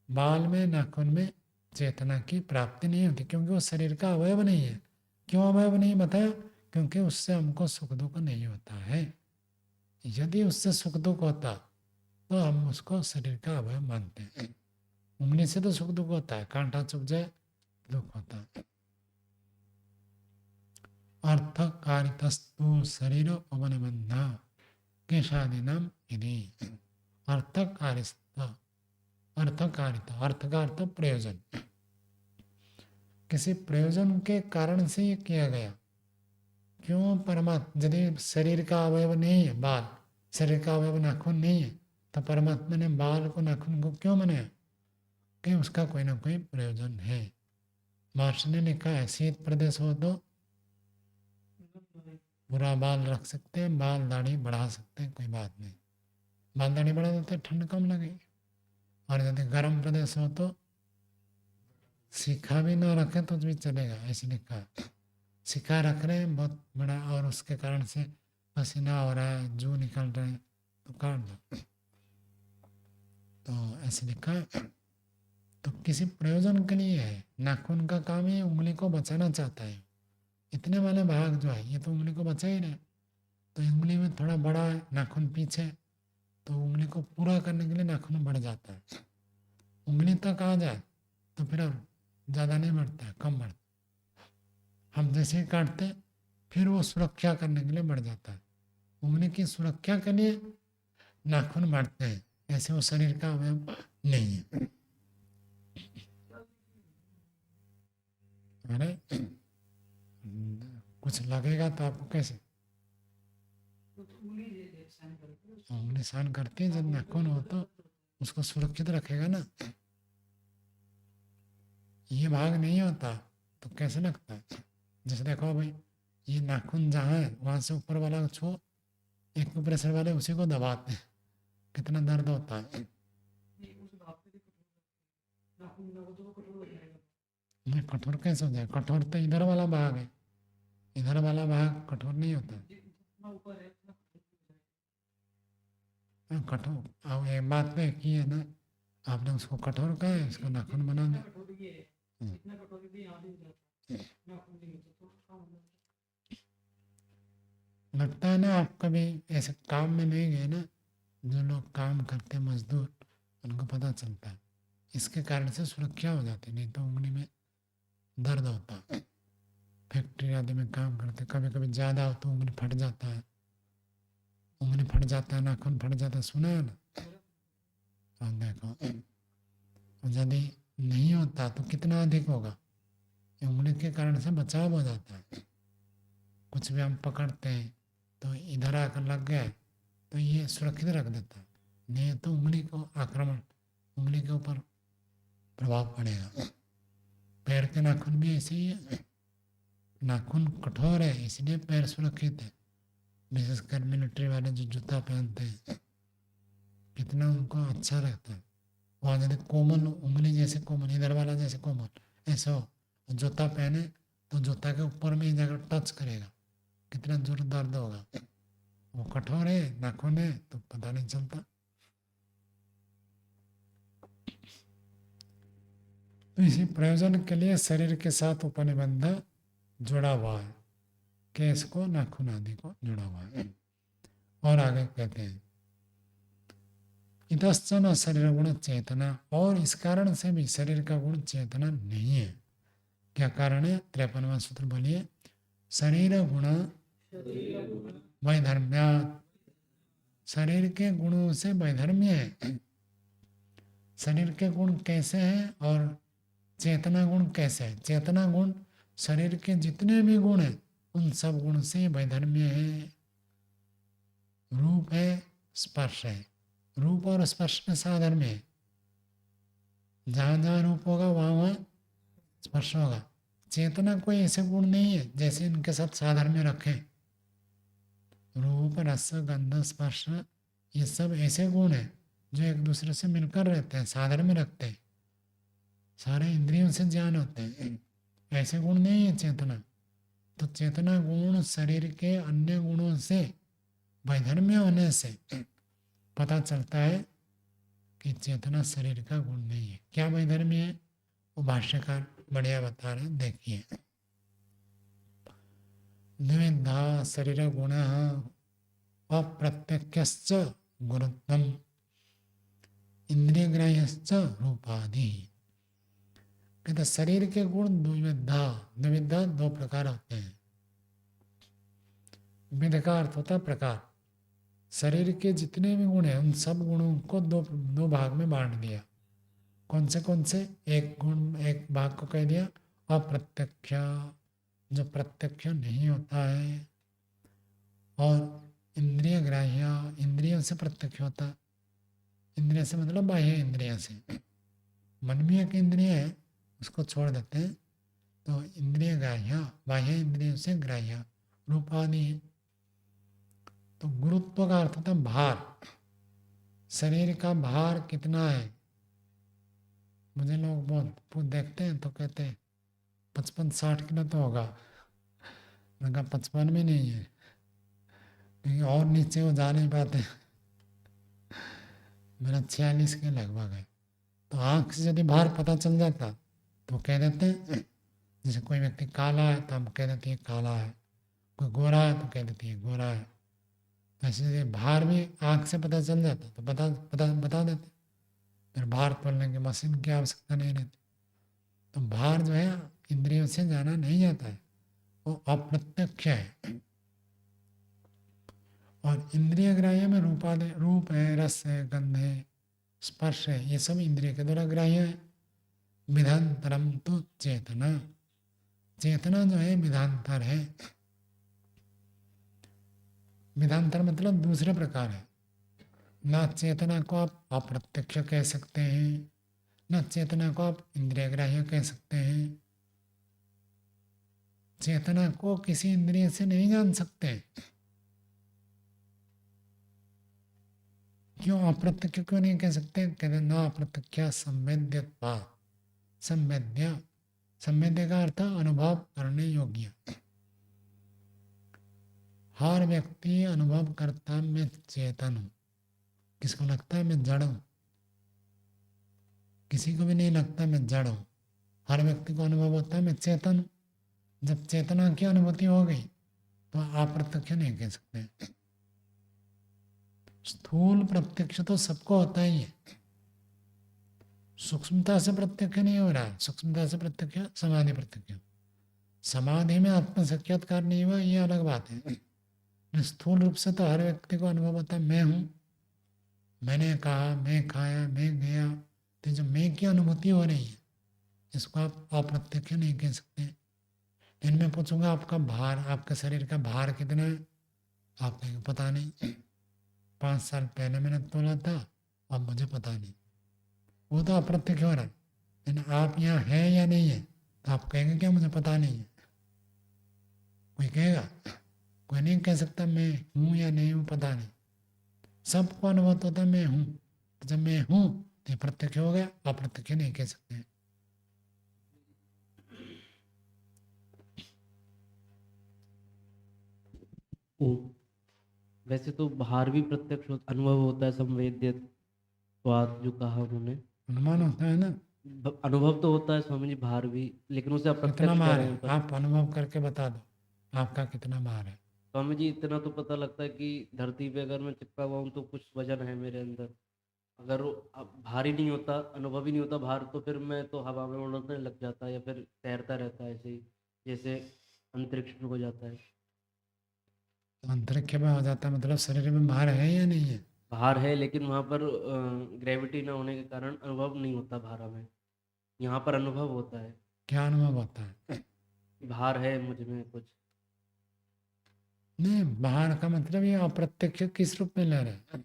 बाल में नाखून में चेतना की प्राप्ति नहीं होती, क्योंकि वो शरीर का अवयव नहीं है। क्यों अवयव नहीं बताया? क्योंकि उससे हमको सुख दुख नहीं होता है। यदि उससे सुख दुख होता तो हम उसको शरीर का अवयव मानते हैं। उंगली से तो सुख दुख होता है, कांटा चुभ जाए दुख होता है। अर्थ कारितस्तु शरीर उपनिबंधा केशादीनाम यदि अर्थकारिता। अर्थकारिता, अर्थ का अर्थ प्रयोजन, किसी प्रयोजन के कारण से ये किया गया। क्यों? परमात्मा यदि शरीर का अवयव नहीं है, बाल, शरीर का अवयव नाखून नहीं है, तो परमात्मा ने बाल को नाखून को क्यों बनाया? कि उसका कोई ना कोई प्रयोजन है। महर्षि ने लिखा है, शीत प्रदेश हो तो पूरा बाल रख सकते हैं, बाल दाढ़ी बढ़ा सकते हैं, कोई बात नहीं। बाल दाढ़ी बढ़ा देते ठंड कम लगे। और यदि गर्म प्रदेश हो तो शिखा भी ना रखे तो भी चलेगा, ऐसे लिखा है। शिखा रख रहे हैं बहुत बड़ा और उसके कारण से पसीना हो रहा है, जू निकल रहे हैं, तो काट दो। तो ऐसे लिखा है। तो किसी प्रयोजन के लिए है। नाखून का काम ही उंगली को बचाना चाहता है। इतने वाले भाग जो है ये तो उंगली को बचा ही रहे। तो उंगली में थोड़ा बड़ा है, नाखून पीछे, तो उंगली को पूरा करने के लिए नाखून बढ़ जाता है। उंगली तक आ जाए तो फिर अब ज़्यादा नहीं बढ़ता है, कम बढ़ता है। हम जैसे ही काटते हैं फिर वो सुरक्षा करने के लिए बढ़ जाता है। उंगली की सुरक्षा के लिए नाखून बढ़ते हैं, ऐसे वो शरीर का अवयव नहीं है। अरे कुछ लगेगा तो आपको कैसे? उंगली सहन करती है, जब नाखून हो तो उसको सुरक्षित रखेगा ना। ये भाग नहीं होता तो कैसे लगता है? जैसे देखो भाई, ये नाखून जहाँ है वहां से ऊपर वाला छो, एक प्रेशर वाले उसी को दबाते हैं, कितना दर्द होता है। नहीं, कठोर कैसे हो जाए? कठोर तो इधर वाला भाग है, इधर वाला भाग कठोर नहीं होता। हाँ, कठोर। अब एक बात तो एक ही है ना, आपने उसको कठोर कहा है, इसको नाखून बना दिया। लगता है ना आप कभी ऐसे काम में नहीं गए ना, जो लोग काम करते हैं मजदूर, उनको पता चलता है। इसके कारण से सुरक्षा हो जाती, नहीं तो उंगली में दर्द होता है। फैक्ट्री आदि में काम करते, कभी कभी ज़्यादा हो तो उंगली फट जाता है, उंगली फट जाता है, नाखून फट जाता है, सुना है ना? और देखो, यदि नहीं होता तो कितना अधिक होगा। उंगली के कारण से बचाव हो जाता है। कुछ भी हम पकड़ते हैं तो इधर आकर लग गए तो ये सुरक्षित रख देता है, नहीं तो उंगली को आक्रमण, उंगली के ऊपर प्रभाव पड़ेगा। पैर के नाखून भी ऐसे ही है, नाखून कठोर है इसलिए पैर सुरक्षित है। विशेषकर मिलिट्री वाले जो जूता पहनते हैं, कितना उनको अच्छा रहता है। वहाँ यदि कोमल उंगली जैसे कोमल, इधर वाला जैसे कोमल ऐसा हो, जूता पहने तो जूता के ऊपर में ही जाकर टच करेगा, कितना जोर दर्द होगा। वो कठोर है, नाखून है तो पता नहीं चलता। तो इसी प्रयोजन के लिए शरीर के साथ उपनिबंध जुड़ा हुआ है, केस को, नाखून आदि को जुड़ा हुआ है। और आगे कहते हैं इतश्चन शरीर गुण चेतना, और इस कारण से भी शरीर का गुण चेतना नहीं है। क्या कारण है? 53वां सूत्र बोलिए। शरीर गुण वैधर्म्या, शरीर के गुणों से वैधर्म्य है। शरीर के गुण कैसे हैं और चेतना गुण कैसे है? चेतना गुण शरीर के जितने भी गुण हैं उन सब गुण से वैधर्म्य है। रूप है, स्पर्श है, रूप और स्पर्श में साधर्म्य है। जहाँ जहाँ रूप होगा वहाँ वहाँ स्पर्श होगा। चेतना कोई ऐसे गुण नहीं है जैसे इनके साथ साधर्म्य रखें। रूप, रस, गंध, स्पर्श, ये सब ऐसे गुण हैं जो एक दूसरे से मिलकर रहते हैं, साधर्म्य रखते हैं, सारे इंद्रियों से ज्ञान होते हैं। ऐसे गुण नहीं है चेतना। तो चेतना गुण शरीर के अन्य गुणों से वैधर्म्य होने से पता चलता है कि चेतना शरीर का गुण नहीं है। क्या वैधर्म्य है? वो भाष्यकार बढ़िया बता रहे हैं, देखिए। द्विविधा शरीर गुण अप्रत्यक्षश्च गुरुत्वम इंद्रियग्राह्यश्च रूपादि। कहते शरीर के गुण द्विविधा, द्विविधा दो प्रकार होते हैं। विध का अर्थ होता है प्रकार। शरीर के जितने भी गुण हैं उन सब गुणों को दो भाग में बांट दिया। कौन से? एक गुण, एक भाग को कह दिया अप्रत्यक्ष, जो प्रत्यक्ष नहीं होता है, और इंद्रिय ग्राह्य, इंद्रियों से प्रत्यक्ष होता है। इंद्रिय से मतलब बाह्य इंद्रिय से। मन में एक इंद्रिय है, उसको छोड़ देते हैं, तो इंद्रिय ग्राह्य, बाह्य इंद्रियों से ग्राह्य रूपादि है। तो गुरुत्व का अर्थ होता है भार। शरीर का भार कितना है? मुझे लोग बहुत देखते हैं तो कहते हैं 55-60 किलो तो होगा। मैंने कहा 55 भी नहीं है, क्योंकि और नीचे वो जा नहीं पाते। मेरा 46 के लगभग है। तो आँख से यदि भार पता चल जाता तो कह देते हैं, जैसे कोई व्यक्ति काला है तो हम कह देते हैं काला है, कोई गोरा है तो कह देते हैं गोरा है। ऐसे यदि भार भी आँख से पता चल जाता तो बता देते। फिर भार तोलने की मशीन की आवश्यकता नहीं रहती। तो भार जो है इंद्रियों से जाना नहीं जाता है, वो अप्रत्यक्ष है। और इंद्रिय ग्राह्य में रूप है, रस है, गंध है, स्पर्श है, ये सब इंद्रिय के द्वारा ग्राह्य है। विधांतरम तो चेतना, चेतना जो है विधांतर है। विधांतर मतलब दूसरे प्रकार है। ना चेतना को आप अप्रत्यक्ष कह सकते हैं, न चेतना को आप इंद्रिय ग्राह्य कह सकते हैं। चेतना को किसी इंद्रिय से नहीं जान सकते। क्यों अप्रत्यक्ष क्यों नहीं कह सकते? कहते ना अप्रत्यक्ष संवेद्यत्वा, संवेद्य, संवेद्य का अर्थ अनुभव करने योग्य। हर व्यक्ति अनुभव करता मैं चेतन हूँ। किसको लगता है मैं जड़ हूँ? किसी को भी नहीं लगता मैं जड़ हूँ। हर व्यक्ति को अनुभव होता है मैं चेतन हूँ। जब चेतना की अनुभूति हो गई तो अप्रत्यक्ष नहीं कह सकते। स्थूल प्रत्यक्ष तो सबको होता ही है, सूक्ष्मता से प्रत्यक्ष नहीं हो रहा है। सूक्ष्मता से प्रत्यक्ष समाधि प्रत्यक्ष। समाधि में आत्म साक्षात्कार नहीं हुआ, ये अलग बात है। स्थूल रूप से तो हर व्यक्ति को अनुभव होता है मैं हूँ, मैंने कहा, मैं खाया, मैं गया। तो जो मैं की अनुभूति हो रही है इसको आप अप्रत्यक्ष नहीं कह सकते। लेकिन मैं पूछूंगा आपका भार, आपके शरीर का भार कितना है? आप कहेंगे पता नहीं, 5 साल पहले मैंने तोला था, अब मुझे पता नहीं। वो तो अप्रत्यक्ष हो रहा है। लेकिन आप यहाँ हैं या नहीं है तो आप कहेंगे क्या मुझे पता नहीं है? कोई कहेगा? कोई नहीं कह सकता मैं हूँ या नहीं हूँ, पता नहीं। सबको अनुभव होता मैं हूँ। तो जब मैं हूँ तो प्रत्यक्ष हो गया, अप्रत्यक्ष नहीं कह सकते। वैसे तो बाहर भी प्रत्यक्ष अनुभव होता है, संवेद्य स्वाद जो कहा उन्होंने, अनुमान होता है ना। अनुभव तो होता है स्वामी जी बाहर भी, लेकिन उसे कितना अप्रत्यक्ष कह मार रहे है? हैं पर। आप अनुभव करके बता दो आपका कितना मार है। स्वामी जी इतना तो पता लगता है कि धरती पे अगर मैं चिपका हुआ हूँ तो कुछ वजन है मेरे अंदर। अगर वो भार ही नहीं होता, अनुभव ही नहीं होता भार, तो फिर मैं तो हवा में उड़ने लग जाता या फिर तैरता रहता है ऐसे ही, जैसे अंतरिक्ष में हो जाता है। तो अंतरिक्ष में हो जाता है मतलब शरीर में भार है या नहीं है? भार है लेकिन वहाँ पर ग्रेविटी ना होने के कारण अनुभव नहीं होता भारा में। यहाँ पर अनुभव होता है, क्या अनुभव होता है? भार है मुझ में कुछ। नहीं, बाहर का मतलब ये अप्रत्यक्ष किस रूप में ले रहे हैं?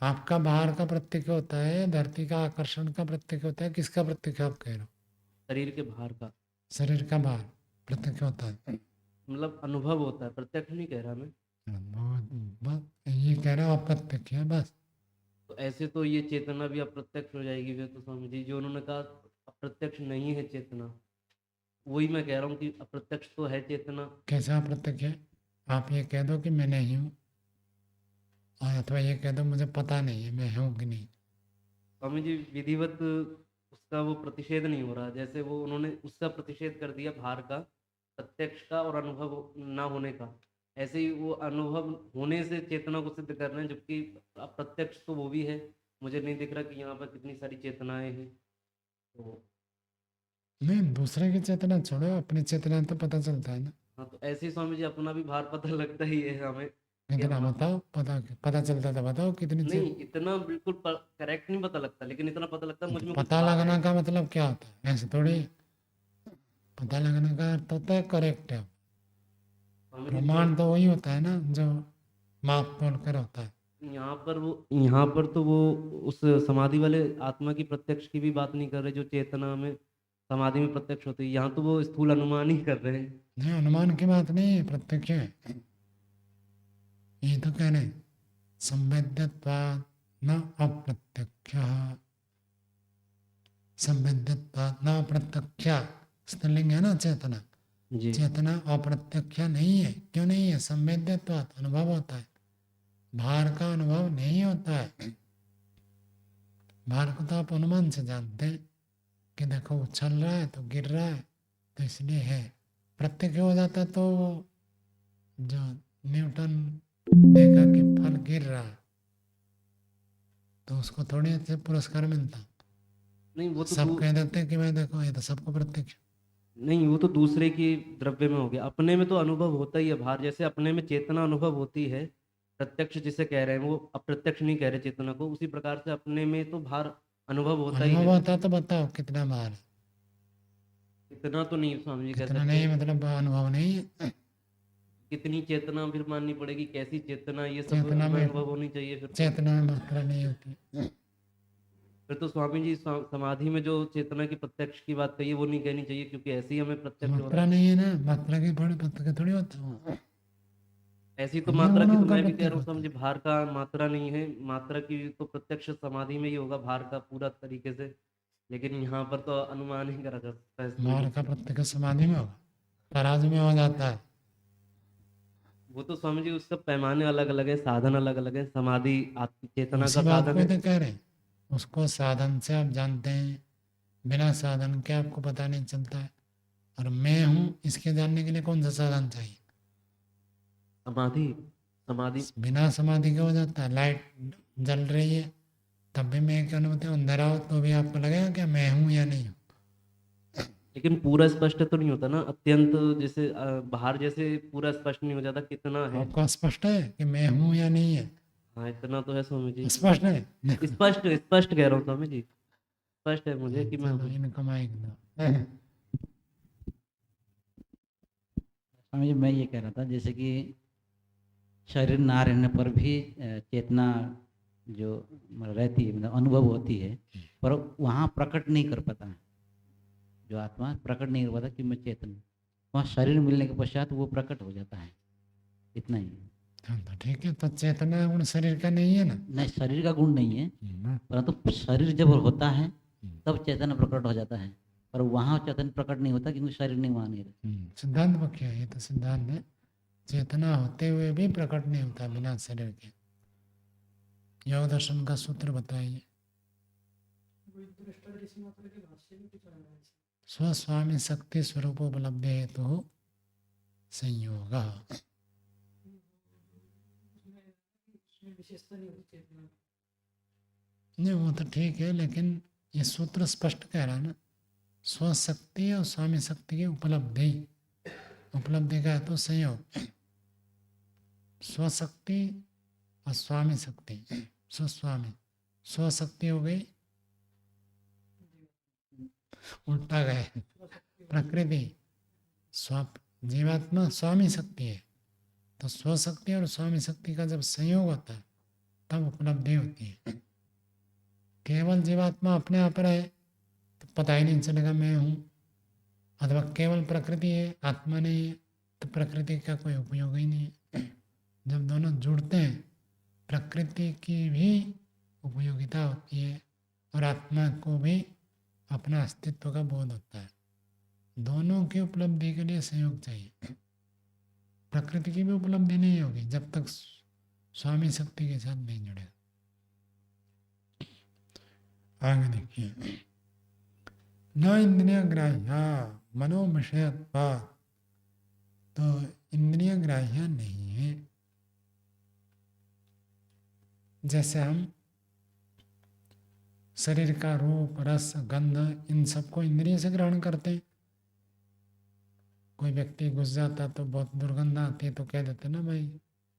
आपका बाहर का प्रत्यक्ष होता है, धरती का आकर्षण का प्रत्यक्ष होता है, किसका प्रत्यक्ष आप कह रहे हो? शरीर के भार का शरीर का बाहर प्रत्यक्ष होता है। मतलब अनुभव होता है, प्रत्यक्ष नहीं कह रहा मैं। बस ये कह रहे हो अप्रत्यक्ष है बस। तो ऐसे तो ये चेतना भी अप्रत्यक्ष हो जाएगी फिर तो स्वामी जी। जो उन्होंने कहा अप्रत्यक्ष नहीं है चेतना, वही मैं कह रहा हूँ कि अप्रत्यक्ष तो है चेतना। कैसा अप्रत्यक्ष है? आप ये कह दो कि मैं नहीं हूँ, और अथवा ये कह दो मुझे पता नहीं है मैं हूँ कि नहीं। स्वामी जी विधिवत उसका वो प्रतिषेध नहीं हो रहा। जैसे वो उन्होंने उसका प्रतिषेध कर दिया भार का, प्रत्यक्ष का और अनुभव ना होने का। ऐसे ही वो अनुभव होने से चेतना को सिद्ध कर रहे हैं, जबकि अप्रत्यक्ष तो वो भी है। मुझे नहीं दिख रहा कि यहाँ पर कितनी सारी चेतनाएँ हैं। तो नहीं, दूसरे की चेतना छोड़ो, अपनी चेतना तो पता चलता है ना। हाँ, तो ऐसे ही स्वामी जी अपना भी भार पता लगता ही है हमें कि कितना हाँ। बताओ, पता चलता था, बताओ कितनी नहीं, इतना बिल्कुल करेक्ट नहीं पता लगता, लेकिन इतना पता लगता है मुझ में कुछ पता भार लगना है। का मतलब क्या होता है? ऐसे थोड़ी। पता लगने का अर्थ होता है करेक्ट है। स्वामी जी प्रमाण तो वही होता है ना जो माप तोल कर होता है। यहाँ पर तो वो उस समाधि वाले आत्मा की प्रत्यक्ष की भी बात नहीं कर रहे जो चेतना में समाधि में प्रत्यक्ष होती है। यहाँ तो वो स्थूल अनुमान ही कर रहे हैं। नहीं, अनुमान की बात नहीं है, प्रत्यक्ष है। ये तो कह रहे संवेद्यत्वात् न अप्रत्यक्ष, संवेद्यत्वात् न अप्रत्यक्ष, स्त्रीलिंग है ना चेतना। जी। चेतना अप्रत्यक्ष नहीं है। क्यों नहीं है? संवेद्यत्वात्, अनुभव होता है। भार का अनुभव नहीं होता है। भार को तो आप अनुमान से जानते हैं कि देखो उछल रहा है तो गिर रहा है, तो इसलिए है। प्रत्यक्ष हो जाता तो वो जो न्यूटन देखा कि फल गिर रहा है, तो उसको थोड़ी अच्छे पुरस्कार मिलता। नहीं वो तो सब कह देते कि मैं देखो ये तो सबको प्रत्यक्ष। नहीं, वो तो दूसरे की द्रव्य में हो गया। अपने में तो अनुभव होता ही है भार। जैसे अपने में चेतना अनुभव होती है, प्रत्यक्ष जिसे कह रहे हैं, वो अप्रत्यक्ष नहीं कह रहे चेतना को। उसी प्रकार से अपने में तो भार अनुभव होता ही अनुभव है। होता तो बताओ कितना भार है? इतना तो नहीं स्वामी जी कह कितना सकते। नहीं मतलब अनुभव नहीं है। कितनी चेतना फिर माननी पड़ेगी, कैसी चेतना, ये सब चेतना हमें में, अनुभव होनी चाहिए फिर तो। चेतना में मात्रा नहीं होती। फिर तो स्वामी जी समाधि में जो चेतना की प्रत्यक्ष की बात कही है वो नहीं कहनी चाहिए, क्योंकि ऐसे ही हमें प्रत्यक्ष हो रहा मात्रा है। नहीं है ना, मात्रा की थोड़ी प्रत्यक्ष थोड़ी होता है। ऐसी तो अन्य मात्रा की गुणों तो का मैं भी कह प्रत्यक्ष रहा हूँ होता स्वामी है। जी, भार का मात्रा नहीं है। मात्रा की तो प्रत्यक्ष समाधि में ही होगा भार का पूरा तरीके से। लेकिन यहाँ पर तो अनुमान ही करा जा सकता है स्थूल भार रूप का से। प्रत्यक्ष समाधि में होगा, तराजू में हो जाता है। वो तो स्वामी जी उसका पैमाने अलग अलग है, साधन अलग अलग है। समाधि चेतना का उसी बात साधन को है। तो कह रहे हैं। उसको साधन से आप जानते हैं, बिना साधन के आपको पता नहीं चलता है। और मैं हूँ इसके जानने के लिए कौन सा साधन चाहिए? समाधि समाधि बिना समाधि के हो जाता है। लाइट जल रही है तब भी मैं की अनुभूति, अंधेरा हो तो भी आपको लगेगा क्या मैं हूँ या नहीं हूँ? लेकिन पूरा स्पष्ट तो नहीं होता ना अत्यंत। जैसे बाहर जैसे पूरा स्पष्ट नहीं हो जाता कितना है। आपको स्पष्ट है कि मैं हूँ या नहीं है? हाँ, इतना तो है स्वामी जी। स्पष्ट है। देखो, स्पष्ट स्पष्ट कह रहा हूँ स्वामी जी। स्पष्ट है मुझे कि मैं चलो हूँ। इनको माइक दो। स्वामी जी मैं ये कह रहा था जैसे कि शरीर ना रहने पर भी चेतना जो रहती है मतलब अनुभव होती है, पर वहाँ प्रकट नहीं कर पाता है। जो आत्मा प्रकट नहीं कर पाता कि मैं चेतन हूँ। वहाँ शरीर मिलने के पश्चात वो प्रकट हो जाता है। इतना ही है। हाँ, तो ठीक है, तो चेतना गुण शरीर का नहीं है ना। नहीं, शरीर का गुण नहीं है, परंतु शरीर जब होता है तब चेतन प्रकट हो जाता है। पर वहाँ चेतन प्रकट नहीं होता क्योंकि शरीर नहीं वहाँ नहीं रहता। सिद्धांत पक्ष है, ये तो सिद्धांत है। चेतना होते हुए भी प्रकट नहीं होता बिना शरीर के। योग दर्शन का सूत्र बताइए। स्वस्वामी शक्ति स्वरूप उपलब्ध हेतु संयोग। नहीं, वो तो ठीक है, लेकिन ये सूत्र स्पष्ट कह रहा है ना, स्वशक्ति और स्वामी शक्ति की उपलब्धि। उपलब्धि का है तो संयोग। स्वशक्ति और स्वामी शक्ति। स्वस्वामी, स्वशक्ति हो गई, उल्टा गए प्रकृति। स्व जीवात्मा स्वामी शक्ति है, तो स्वशक्ति और स्वामी शक्ति का जब संयोग होता है तब उपलब्धि होती है। केवल जीवात्मा अपने आप रहे तो पता ही नहीं चलेगा मैं हूँ, अथवा केवल प्रकृति है आत्मा नहीं है तो प्रकृति का कोई उपयोग ही नहीं है। जब दोनों जुड़ते हैं प्रकृति की भी उपयोगिता होती है और आत्मा को भी अपना अस्तित्व का बोध होता है। दोनों की उपलब्धि के लिए संयोग चाहिए। प्रकृति की भी उपलब्धि नहीं होगी जब तक स्वामी शक्ति के साथ नहीं जुड़ेगा। आगे देखिए। न इंद्रिय ग्राह्य मनोविषयत्वात्, तो इंद्रिय ग्राह्य नहीं है। जैसे हम शरीर का रूप, रस, गंध, इन सबको इंद्रिय से ग्रहण करते हैं। कोई व्यक्ति घुस जाता तो बहुत दुर्गंध आती है तो कह देते ना भाई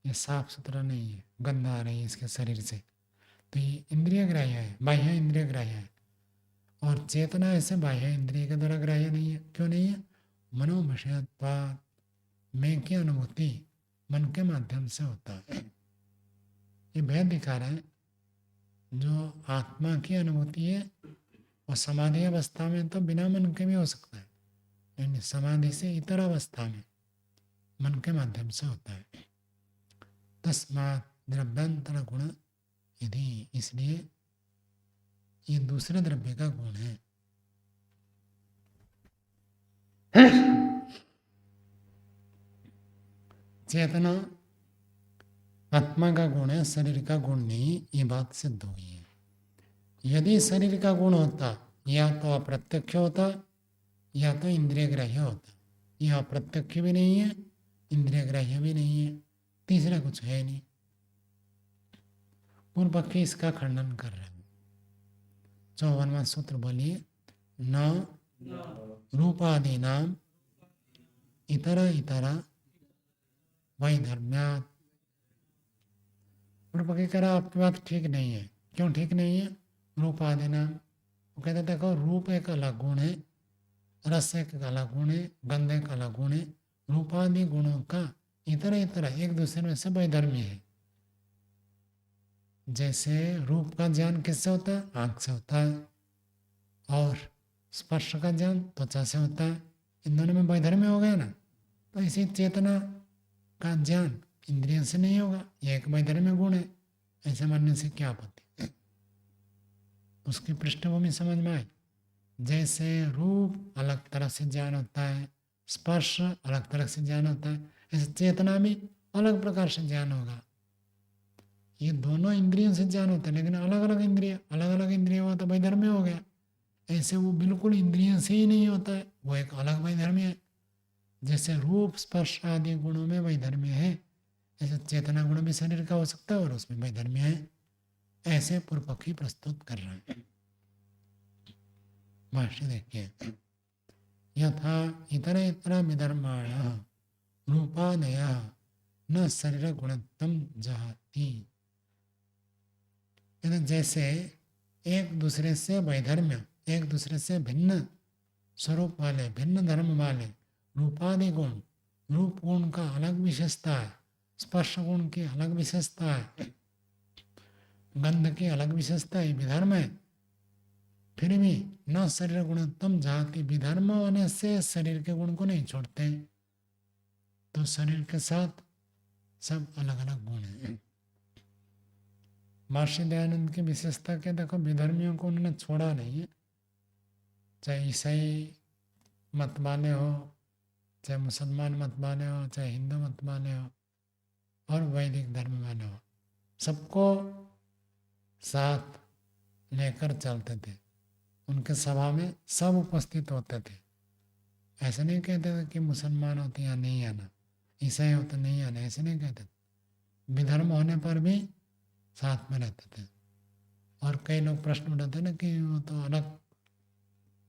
ये साफ सुथरा नहीं है, गंध आ रही है इसके शरीर से, तो ये इंद्रिय ग्राह्य है, बाह्य इंद्रिय ग्राह्य है। और चेतना ऐसे बाह्य इंद्रिय के द्वारा ग्राह्य नहीं है। क्यों नहीं है? मनोविषयत्वात्, मैं की अनुभूति मन के माध्यम से होता है। ये भेद दिखा रहा है। जो आत्मा की अनुभूति है वो समाधि अवस्था में तो बिना मन के भी हो सकता है, लेकिन समाधि से इतर अवस्था में मन के माध्यम से होता है। तस्मात् द्रव्यांतर गुण यदि, इसलिए ये दूसरे द्रव्य का गुण है। चेतना आत्मा का गुण है, शरीर का गुण नहीं, ये बात सिद्ध हुई है। यदि शरीर का गुण होता या तो अप्रत्यक्ष होता या तो इंद्रिय ग्राह्य होता। यह अप्रत्यक्ष भी नहीं है, इंद्रिय ग्राह्य भी नहीं है, तीसरा कुछ है नहीं। पूर्व पक्षी इसका खंडन कर रहे हैं। 54वां सूत्र बोलिए, न रूपादि नाम इतरा इतरा वैधर्म्यात्। पूर्व पक्षी कह रहा आपकी बात ठीक नहीं है। क्यों ठीक नहीं है? रूपादि नाम, वो कहते देखो रूप एक अलग गुण है, रस एक अलग गुण है, गंध एक अलग गुण है। रूपादि गुणों का इतर इतर एक दूसरे में से वैधर्म्य है। जैसे रूप का ज्ञान किससे होता है? आँख से होता है, और स्पर्श का ज्ञान त्वचा से होता है। इन दोनों में वैधर्म्य हो गया ना। तो इसी चेतना का ज्ञान इंद्रिय से नहीं होगा, ये एक वैधर्म्य गुण है। ऐसे मानने से क्या आपत्ति? उसकी पृष्ठभूमि समझ में आए। जैसे रूप अलग तरह से ज्ञान होता है, स्पर्श अलग तरह से ज्ञान होता है, ऐसे चेतना भी अलग प्रकार से ज्ञान होगा। ये दोनों इंद्रियों से ज्ञान होता है, लेकिन अलग अलग इंद्रिय हुआ तो वैधर्म्य हो गया। ऐसे वो बिल्कुल इंद्रियों से ही नहीं होता है, वो एक अलग वैधर्म्य है। जैसे रूप स्पर्श आदि गुणों में वैधर्म्य है, ऐसे चेतना गुण भी शरीर का हो सकता है और उसमें वैधर्म्य है। ऐसे पूर्व पक्षी प्रस्तुत कर रहे हैं। भाष्य देखिए, यथा इतर इतर विधर्माण रूपादय न शरीर गुणत्वम जहाति। जैसे एक दूसरे से वैधर्म्य, एक दूसरे से भिन्न स्वरूप वाले, भिन्न धर्म वाले रूपादि गुण, रूप गुण का अलग विशेषता है, स्पर्श गुण की अलग विशेषता है, गंध की अलग विशेषता है, विधर्म है। फिर भी न शरीर गुणत्वम जाति, विधर्म होने से शरीर के गुण को नहीं छोड़ते, तो शरीर के साथ सब अलग अलग गुण हैं। महर्षि दयानंद की विशेषता क्या देखो, विधर्मियों को उन्होंने छोड़ा नहीं है। चाहे ईसाई मत वाले हो, चाहे मुसलमान मत वाले हो, चाहे हिंदू मत वाले हो, और वैदिक धर्म वाले हो, सबको साथ लेकर चलते थे। उनके सभा में सब उपस्थित होते थे। ऐसे नहीं कहते थे कि मुसलमान हो तो यहाँ नहीं आना, ईसाई हो तो नहीं आना, ऐसे नहीं कहते थे। विधर्म होने पर भी साथ में रहते थे। और कई लोग प्रश्न उठाते ना कि वो तो अलग,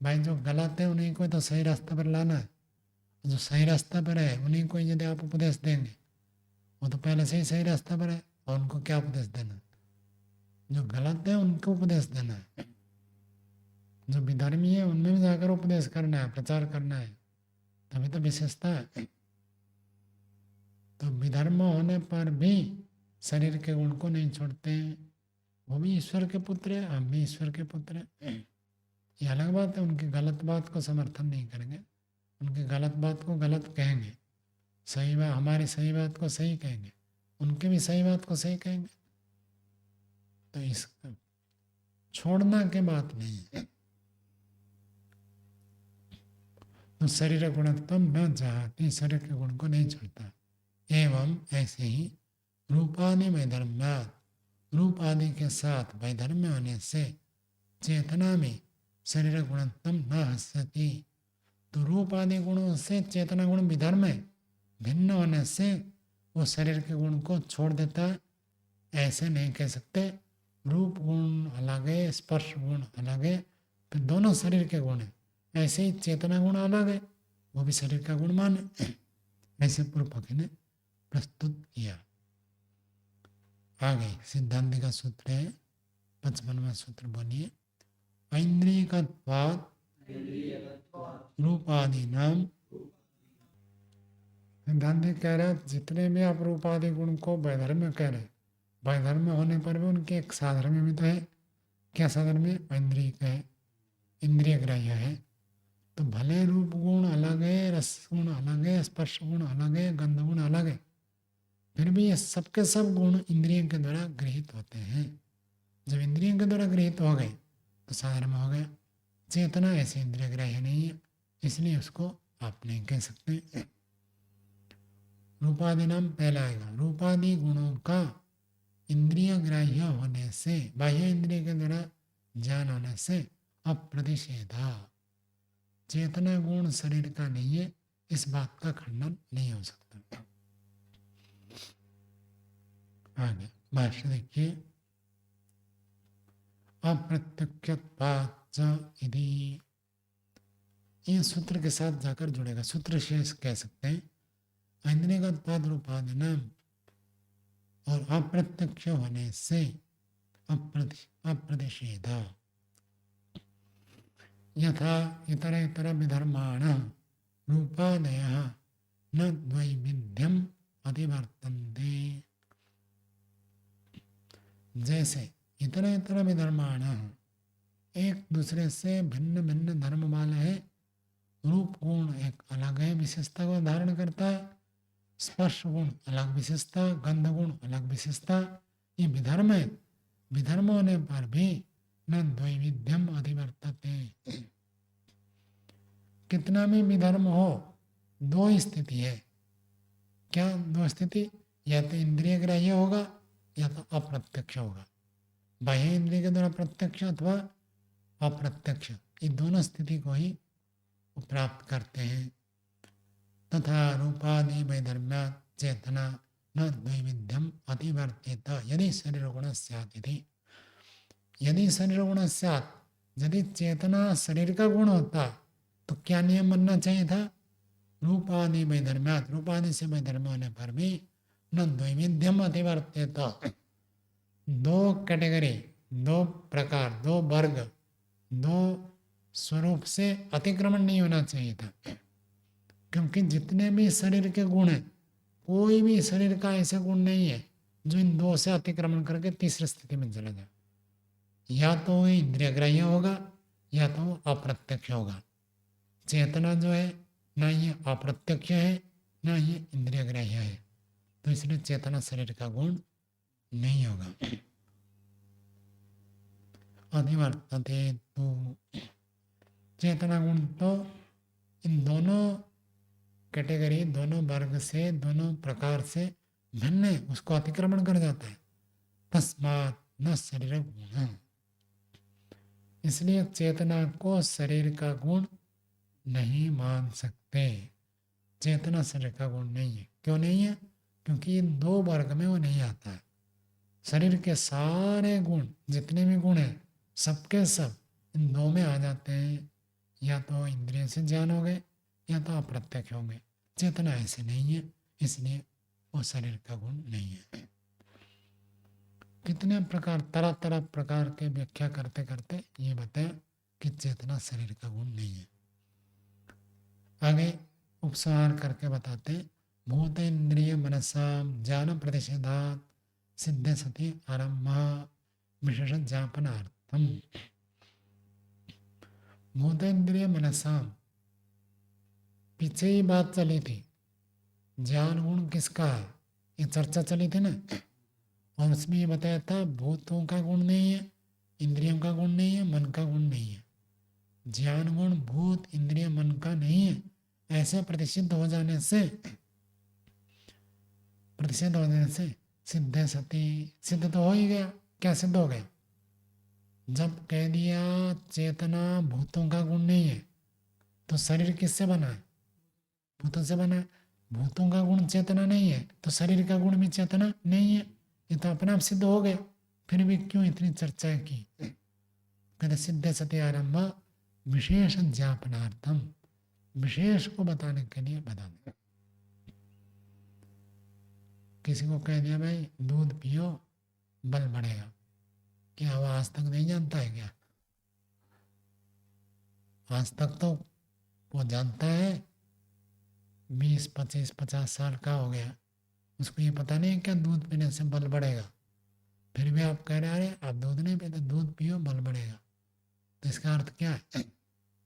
भाई जो गलत है उन्हीं को तो सही रास्ते पर लाना है, जो सही रास्ते पर है उन्हीं को यदि आप उपदेश देंगे, वो तो पहले से ही सही रास्ते पर है, और उनको क्या उपदेश देना? जो गलत है उनको उपदेश देना है। जो विधर्मी है उनमें भी जाकर उपदेश करना है, प्रचार करना है, तभी तो विशेषता है। तो विधर्म होने पर भी शरीर के गुण को नहीं छोड़ते हैं। वो भी ईश्वर के पुत्र है, हम भी ईश्वर के पुत्र हैं। ये अलग बात है, उनकी गलत बात को समर्थन नहीं करेंगे, उनकी गलत बात को गलत कहेंगे, सही बात, हमारी सही बात को सही कहेंगे, उनकी भी सही बात को सही कहेंगे। तो इस छोड़ना के बात नहीं है। तो शरीर गुणत्व न चाहती, शरीर के गुण को नहीं छोड़ता। एवं ऐसे ही रूपादि वैधर्म्यात्, रूप आदि के साथ वैधर्म्य होने से चेतना में शरीर गुणत्वम न हस्यति। तो रूप आदि गुणों से चेतना गुण विधर्म है, भिन्न होने से वो शरीर के गुण को छोड़ देता है, ऐसे नहीं कह सकते। रूप गुण अलग है, स्पर्श गुण अलग है, फिर दोनों शरीर के गुण है। ऐसे ही चेतना गुण अलग है, वो भी शरीर का गुण माने। ऐसे पूर्व पक्ष ने प्रस्तुत किया। आगे सिद्धांत का सूत्र है 55वां सूत्र, बोलिए। ऐन्द्रियकत्वात् रूपादि नाम। सिद्धांत कह रहे हैं जितने भी आप रूपादि गुण को वैधर्म्य कह रहे हैं, वैधर्म्य होने पर भी उनके एक साधर्म्य भी तो है। क्या साधर्म्य? इंद्रिय का है, इंद्रिय ग्राह्य है। तो भले रूप गुण अलग है, रस गुण अलग है, स्पर्श गुण अलग है, गंध गुण अलग है, फिर भी ये सबके सब गुण इंद्रियों के द्वारा गृहीत होते हैं। जब इंद्रियों के द्वारा गृहीत हो गए तो साधर्म हो गया। चेतना ऐसे इंद्रिय ग्राह्य नहीं है, इसलिए उसको आप नहीं कह सकते। रूपादि नाम पहला आएगा। रूपादि गुणों का इंद्रिय ग्राह्य होने से, बाह्य इंद्रिय के द्वारा ज्ञान होने से अप्रतिषेधा, चेतना गुण शरीर का नहीं है, इस बात का खंडन नहीं हो सकता। आगे भाष्य देखिए। अप्रत्यक्षत्वाच्च इति, ये सूत्र के साथ जाकर जुड़ेगा, सूत्र शेष कह सकते हैं। ऐन्द्रियगत्वात् रूपादिनाम, और अप्रत्यक्ष होने से अप्रतिषेधा, यथा इतर इतर विधर्माण रूपादयः न द्वैविध्यम अधिवर्तन्ते। जैसे इतर इतर विधर्माण, एक दूसरे से भिन्न भिन्न धर्म वाले हैं, रूप गुण एक अलग है, विशेषता को धारण करता है, स्पर्श गुण अलग विशेषता, गंध गुण अलग विशेषता, ये विधर्म है। विधर्म होने पर भी न द्वैविध्यम अधिवर्तते, कितना भी विधर्म हो, दो स्थिति है। क्या दो स्थिति? या तो इंद्रिय ग्राह्य होगा या तो अप्रत्यक्ष होगा। बाह्य इंद्रिय के द्वारा प्रत्यक्ष अथवा अप्रत्यक्ष, ये दोनों स्थिति को ही प्राप्त करते हैं। तथा रूपादि वैधर्म्यात् चेतना न द्वैविध्यम अतिवर्तेत यदि शरीर गुण स्यात् इति। यदि शरीर गुण स्यात्, यदि चेतना शरीर का गुण होता तो क्या नियम बनना चाहिए था? रूपादि वैधर्म्यात्, रूपादि से वैधर्म होने पर भी न द्वैविध्यम अतिवर्तेत, दो कैटेगरी, दो प्रकार, दो वर्ग, दो स्वरूप से अतिक्रमण नहीं होना चाहिए था। क्योंकि जितने भी शरीर के गुण हैं, कोई भी शरीर का ऐसा गुण नहीं है जो इन दो से अतिक्रमण करके तीसरी स्थिति में चला जाए। या तो वो इंद्रिय ग्राह्य होगा या तो वो अप्रत्यक्ष होगा। चेतना जो है ना ये अप्रत्यक्ष है ना ये इंद्रिय ग्राह्य है, तो इसलिए चेतना शरीर का गुण नहीं होगा। अधिवर्तते तो चेतना गुण तो इन दोनों कैटेगरी, दोनों वर्ग से, दोनों प्रकार से भिन्न है, उसको अतिक्रमण कर जाता है। तस्मात् न शरीर गुण, इसलिए चेतना को शरीर का गुण नहीं मान सकते। चेतना शरीर का गुण नहीं है। क्यों नहीं है? क्योंकि इन दो वर्ग में वो नहीं आता है। शरीर के सारे गुण, जितने भी गुण हैं, सबके सब इन दो में आ जाते हैं। या तो इंद्रिय से ज्ञान हो गए या तो अप्रत्यक्ष हो गए। चेतना ऐसे नहीं है, इसलिए वो शरीर का गुण नहीं है। कितने प्रकार, तरह तरह प्रकार के व्याख्या करते करते ये बताया कि चेतना शरीर का गुण नहीं है। आगे उपसंहार करके बताते, भूत इंद्रिय मनसा ज्ञान प्रतिषेधात् सिद्धे सति आरम्भ विशेष ज्ञापनार्थम। भूत इंद्रिय मनसा, पीछे ही बात चली थी, ज्ञान गुण किसका है, ये चर्चा चली थी ना। और उसमें ये बताया था भूतों का गुण नहीं है, इंद्रियों का गुण नहीं है, मन का गुण नहीं है। ज्ञान गुण भूत इंद्रिय मन का नहीं है, ऐसे प्रतिषिद्ध हो जाने से सिद्ध सती, सिद्ध तो हो ही गया। क्या सिद्ध हो गया? जब कह दिया चेतना भूतों का गुण नहीं है, तो शरीर किससे बना है? भूतों से बना है। भूतों का गुण चेतना नहीं है, तो शरीर का गुण भी चेतना नहीं है। ये तो अपने आप सिद्ध हो गया, फिर भी क्यों इतनी चर्चा की? कहते सिद्ध सत्य आरंभ विशेष ज्ञापनार्थम, विशेष को बताने के लिए बता दिया। किसी को कह दिया भाई दूध पियो बल बढ़ेगा, क्या वो आज तक नहीं जानता है क्या? आज तक तो वो जानता है, 20 25 50 साल का हो गया, उसको ये पता नहीं है क्या दूध पीने से बल बढ़ेगा। फिर भी आप कह रहे अरे आप दूध नहीं पीते, दूध पियो बल बढ़ेगा। तो इसका अर्थ क्या है?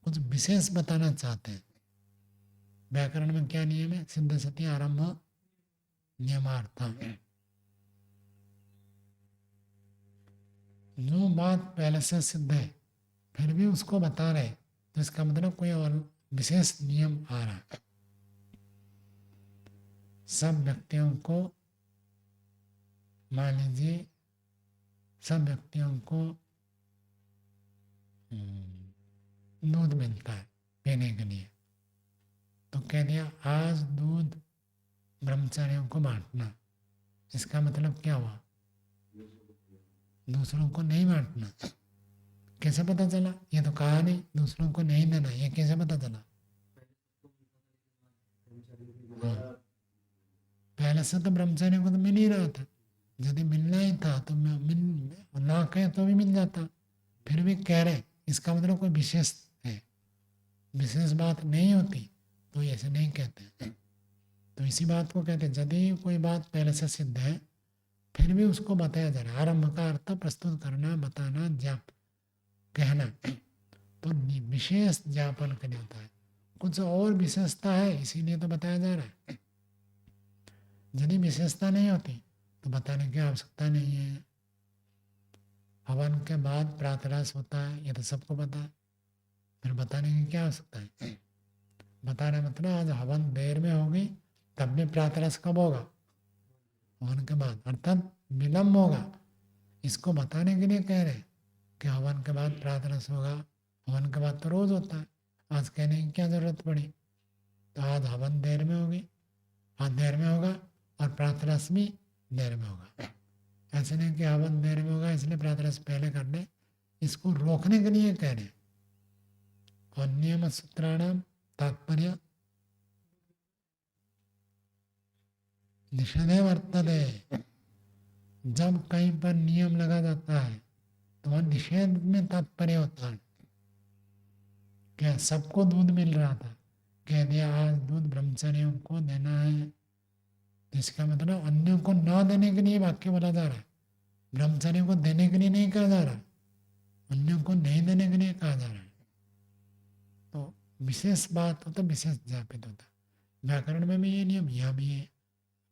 कुछ विशेष बताना चाहते हैं। व्याकरण में क्या नियम है? सिद्ध सत्य आरंभ नियमार्थ। जो बात पहले से सिद्ध है फिर भी उसको बता रहे, तो इसका मतलब कोई और विशेष नियम आ रहा है। सब व्यक्तियों को मान लीजिए, सब व्यक्तियों को दूध मिलता है पीने के लिए, तो कह दिया आज दूध ब्रह्मचारियों को बांटना। इसका मतलब क्या हुआ? दूसरों को नहीं बांटना। कैसे पता चला? ये तो कहा नहीं दूसरों को नहीं देना, ये कैसे पता चला? हाँ, पहले से तो ब्रह्मचारियों को तो मिल ही रहा था। यदि मिलना ही था तो ना कहे तो भी मिल जाता, फिर भी कह रहे, इसका मतलब कोई विशेष है। विशेष बात नहीं होती तो ऐसे नहीं कहते। तो इसी बात को कहते हैं, यदि कोई बात पहले से सिद्ध है फिर भी उसको बताया जा रहा है। आरंभ का अर्थ प्रस्तुत करना, बताना, ज्ञाप कहना, तो विशेष ज्ञापन के लिए होता है। कुछ और विशेषता है इसीलिए तो बताया जा रहा है। यदि विशेषता नहीं होती तो बताने की आवश्यकता नहीं है। हवन के बाद प्रातरास होता है, ये तो सबको पता है, फिर बताने की क्या आवश्यकता है? बताने मतलब आज हवन देर में होगी तब भी प्रातरास कब होगा? हवन के बाद, अर्थात विलम्ब होगा। इसको बताने के लिए कह रहे हैं कि हवन के बाद प्रातरास होगा। हवन के बाद तो रोज होता है, आज कहने की क्या जरूरत पड़ी? तो आज हवन देर में होगी, आज देर में होगा, और प्रातरास भी देर में होगा। ऐसे नहीं कि हवन देर में होगा इसलिए प्रातरास पहले कर ले, इसको रोकने के लिए कह रहे हैं। और नियम सूत्राणाम तात्पर्य निषेधे वर्तते। जब कहीं पर नियम लगा जाता है तो वह निषेध में तात्पर्य होता है। क्या सबको दूध मिल रहा था, कह दिया आज दूध ब्रह्मचारियों को देना है, तो इसका मतलब अन्यों को ना देने के लिए वाक्य बोला जा रहा है। ब्रह्मचारियों को देने के लिए नहीं कहा जा रहा, अन्यों को नहीं देने के लिए कहा जा रहा है। तो विशेष बात हो तो विशेष ज्ञापित होता है। व्याकरण में भी ये नियम यह भी है।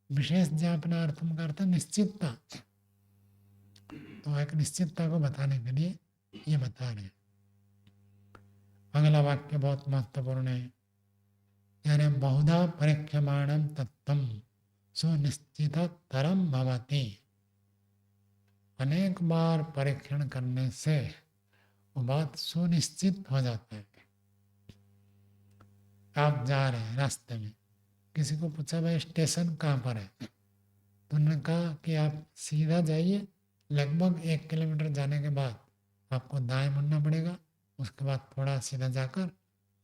विशेष ज्ञापनार्थम का अर्थ निश्चितता, तो एक निश्चितता को बताने के लिए ये बता रहे हैं। अगला वाक्य बहुत महत्वपूर्ण है, यानी बहुधा परीक्षमाणम तत्वम सुनिश्चित तरम भवति। अनेक बार परीक्षण करने से वो बात सुनिश्चित हो जाता है। आप जा रहे हैं रास्ते में, किसी को पूछा भाई स्टेशन कहाँ पर है, तो उन्होंने कहा कि आप सीधा जाइए, लगभग 1 किलोमीटर जाने के बाद आपको दाएं मुड़ना पड़ेगा, उसके बाद थोड़ा सीधा जाकर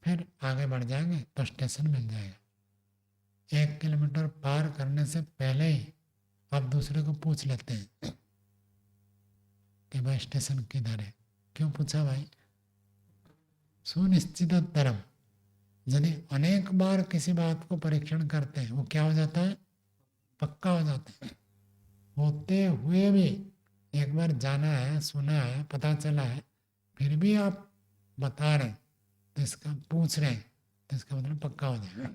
फिर आगे बढ़ जाएंगे तो स्टेशन मिल जाएगा। 1 किलोमीटर पार करने से पहले ही आप दूसरे को पूछ लेते हैं कि भाई स्टेशन किधर है। क्यों पूछा भाई? सुनिश्चित तरम। यदि अनेक बार किसी बात को परीक्षण करते हैं वो क्या हो जाता है? पक्का हो जाता है। होते हुए भी एक बार जाना है, सुना है, पता चला है, फिर भी आप बता रहे हैं तो इसका पूछ रहे हैं तो इसका मतलब पक्का हो जाएगा।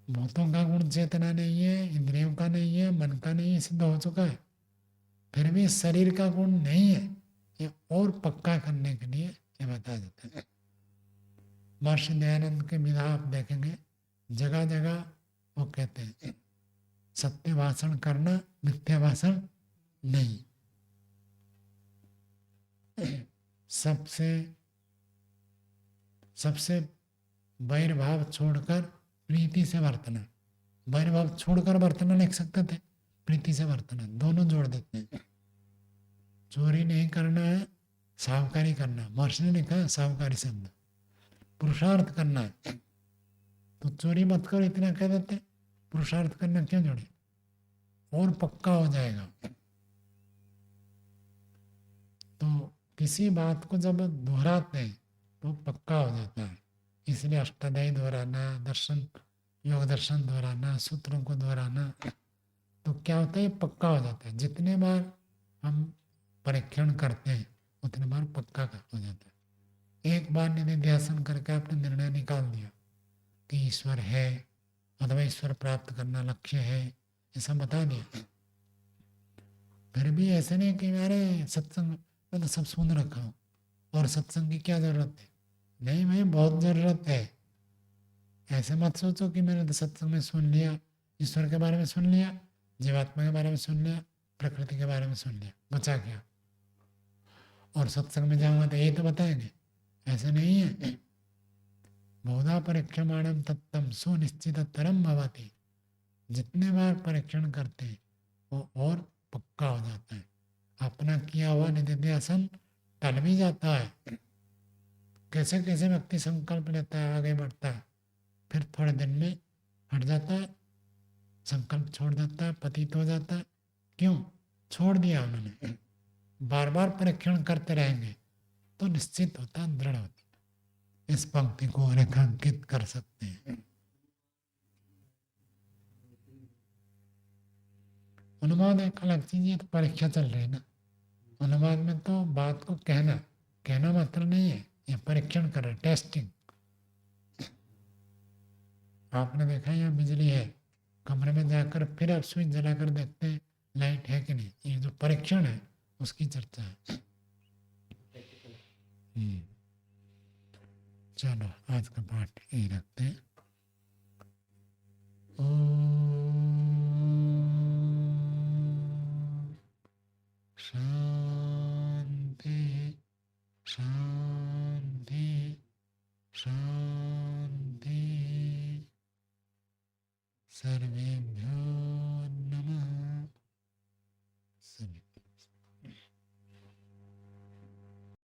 भूतों का गुण चेतना नहीं है, इंद्रियों का नहीं है, मन का नहीं है, सिद्ध हो चुका है। फिर भी शरीर का गुण नहीं है, ये और पक्का करने के लिए ये बताया जाता है। महर्षि दयानंद के विधा आप देखेंगे जगह जगह वो कहते हैं सत्य भाषण करना, मिथ्या भाषण नहीं। सबसे सबसे वैरभाव छोड़कर प्रीति से बरतना। वैरभाव छोड़कर बरतना लिख सकते थे, प्रीति से बरतना, दोनों जोड़ देते हैं। चोरी नहीं करना है, साहूकारी करना। महर्षि ने लिखा है साहूकारी शब्द। पुरुषार्थ करना है तो चोरी मत करो इतना कह देते, पुरुषार्थ करना क्यों जोड़े, और पक्का हो जाएगा। तो किसी बात को जब दोहराते हैं तो पक्का हो जाता है। इसलिए अष्टाध्यायी दोहराना, दर्शन, योग दर्शन दोहराना, सूत्रों को दोहराना, तो क्या होता है, पक्का हो जाता है। जितने बार हम परीक्षण करते हैं उतने बार पक्का हो जाता है। एक बार निधिध्यासन करके आपने निर्णय निकाल दिया कि ईश्वर है अथवा ईश्वर प्राप्त करना लक्ष्य है, ऐसा बता दिया, फिर भी ऐसे नहीं कि अरे सत्संग में तो सब सुन रखा हूँ और सत्संग की क्या जरूरत है। नहीं भाई, बहुत जरूरत है। ऐसे मत सोचो कि मैंने तो सत्संग में सुन लिया, ईश्वर के बारे में सुन लिया, जीवात्मा के बारे में सुन लिया, प्रकृति के बारे में सुन लिया, बचा क्या, और सत्संग में जाऊंगा तो यही तो बताएंगे। ऐसे नहीं है। बहुधा परीक्षमाणम तत्तम सुनिश्चित तरम भवति। जितने बार परीक्षण करते हैं वो और पक्का हो जाता है। अपना किया हुआ निधिध्यासन टल भी जाता है। कैसे कैसे व्यक्ति संकल्प लेता है, आगे बढ़ता है, फिर थोड़े दिन में हट जाता है, संकल्प छोड़ देता है, पतित हो जाता है। क्यों छोड़ दिया उन्होंने? बार बार परीक्षण करते रहेंगे तो निश्चित होता है, दृढ़ होता है। इस पंक्ति को रेखांकित कर सकते हैं। अनुवाद एक अलग चीज है, तो परीक्षा चल रही है ना। अनुवाद में तो बात को कहना मात्र नहीं है, ये परीक्षण कर रहे, टेस्टिंग। आपने देखा यहाँ बिजली है, कमरे में जाकर फिर आप स्विच जलाकर देखते हैं लाइट है कि नहीं। ये जो परीक्षण है उसकी चर्चा है। चलो आज का पाठ यही रखते हैं। शांति शांति शांति। सर्वेभ्यो